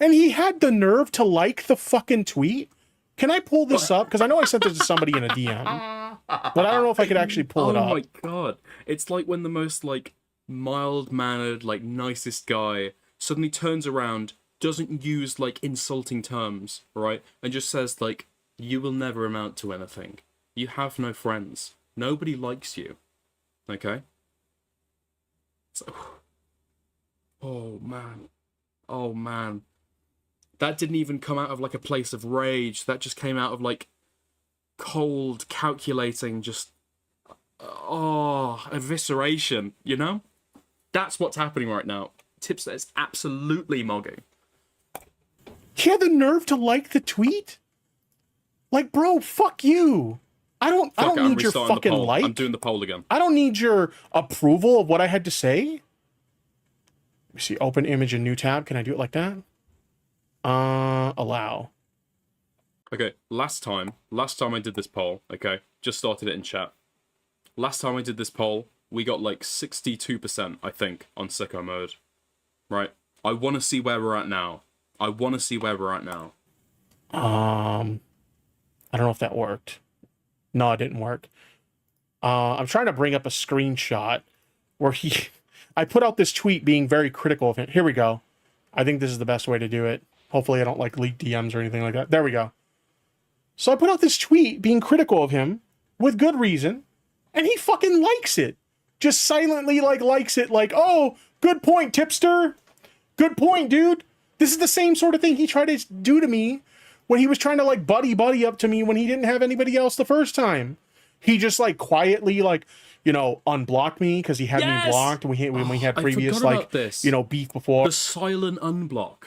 B: and he had the nerve to like the fucking tweet. Can I pull this up? Because I know I sent this to somebody in a DM, but I don't know if I could actually pull it up.
A: Oh my god. It's like when the most, like, mild-mannered, like, nicest guy suddenly turns around, doesn't use, like, insulting terms, right? And just says, like, you will never amount to anything. You have no friends. Nobody likes you. Okay? So, oh, man. Oh, man. That didn't even come out of, like, a place of rage. That just came out of, like, cold, calculating, just, evisceration, you know? That's what's happening right now. Tipster is absolutely mogging.
B: He had the nerve to like the tweet? Like, bro, fuck you. I don't need your fucking like.
A: I'm doing the poll again.
B: I don't need your approval of what I had to say. Let me see. Open image in new tab. Can I do it like that? Allow.
A: Okay, last time I did this poll, okay, just started it in chat. Last time I did this poll, we got like 62%, I think, on sicko mode. Right? I want to see where we're at now. I don't
B: know if that worked. No, it didn't work. I'm trying to bring up a screenshot where I put out this tweet being very critical of him. Here we go. I think this is the best way to do it. Hopefully I don't like leak DMs or anything like that. There we go. So I put out this tweet being critical of him with good reason, and he fucking likes it. Just silently likes it, like, oh, good point, Tipster. Good point, dude. This is the same sort of thing he tried to do to me when he was trying to, like, buddy up to me when he didn't have anybody else the first time. He just, like, quietly, like, you know, unblocked me because he had me blocked when we had previous, like, you know, beef before.
A: The silent unblock.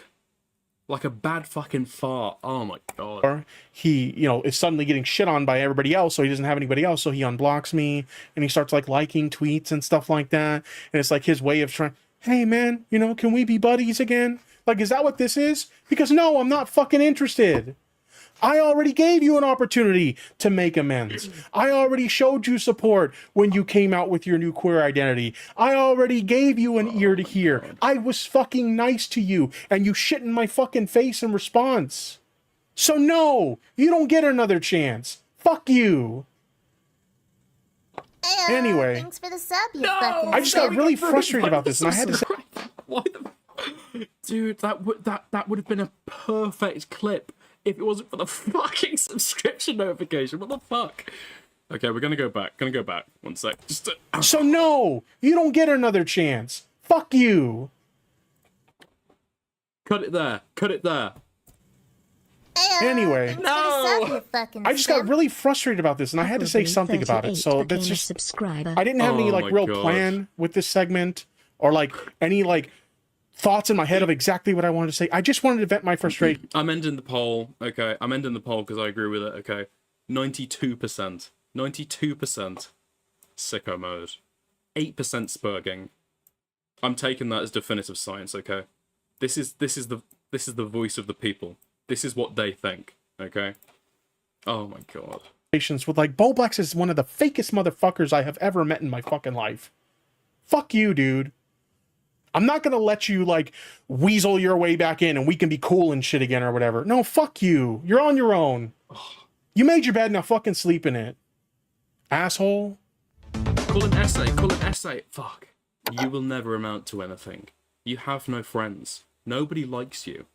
A: Like a bad fucking fart. Oh my god.
B: Or he, you know, is suddenly getting shit on by everybody else, so he doesn't have anybody else, so he unblocks me, and he starts, like, liking tweets and stuff like that. And it's like his way of trying, hey man, you know, can we be buddies again? Like, is that what this is? Because no, I'm not fucking interested. I already gave you an opportunity to make amends. I already showed you support when you came out with your new queer identity. I already gave you an ear to hear. I was fucking nice to you, and you shit in my fucking face in response. So no, you don't get another chance. Fuck you. Anyway,
E: thanks for the sub, you fucking
B: I just got really frustrated about this, and I had to say,
A: why the... Dude, that would have been a perfect clip if it wasn't for the fucking subscription notification. What the fuck? Okay, we're gonna go back. One sec. Just
B: so no, you don't get another chance. Fuck you.
A: Cut it there.
B: Anyway,
E: no.
B: I just got really frustrated about this, and I had to say something about it. So that's just, I didn't have any, like, real plan with this segment, or, like, any, like, thoughts in my head of exactly what I wanted to say. I just wanted to vent my frustration.
A: I'm ending the poll. Okay, I'm ending the poll because I agree with it. Okay, 92%, 92% sicko mode, 8% spurging. I'm taking that as definitive science. Okay, this is the voice of the people. This is what they think. Okay. Oh my god.
B: With like, Bowblax is one of the fakest motherfuckers I have ever met in my fucking life. Fuck you, dude. I'm not gonna let you like weasel your way back in and we can be cool and shit again or whatever. No, fuck you. You're on your own. You made your bed, now fucking sleep in it. Asshole.
A: Call an essay. Call an essay. Fuck. You will never amount to anything. You have no friends. Nobody likes you.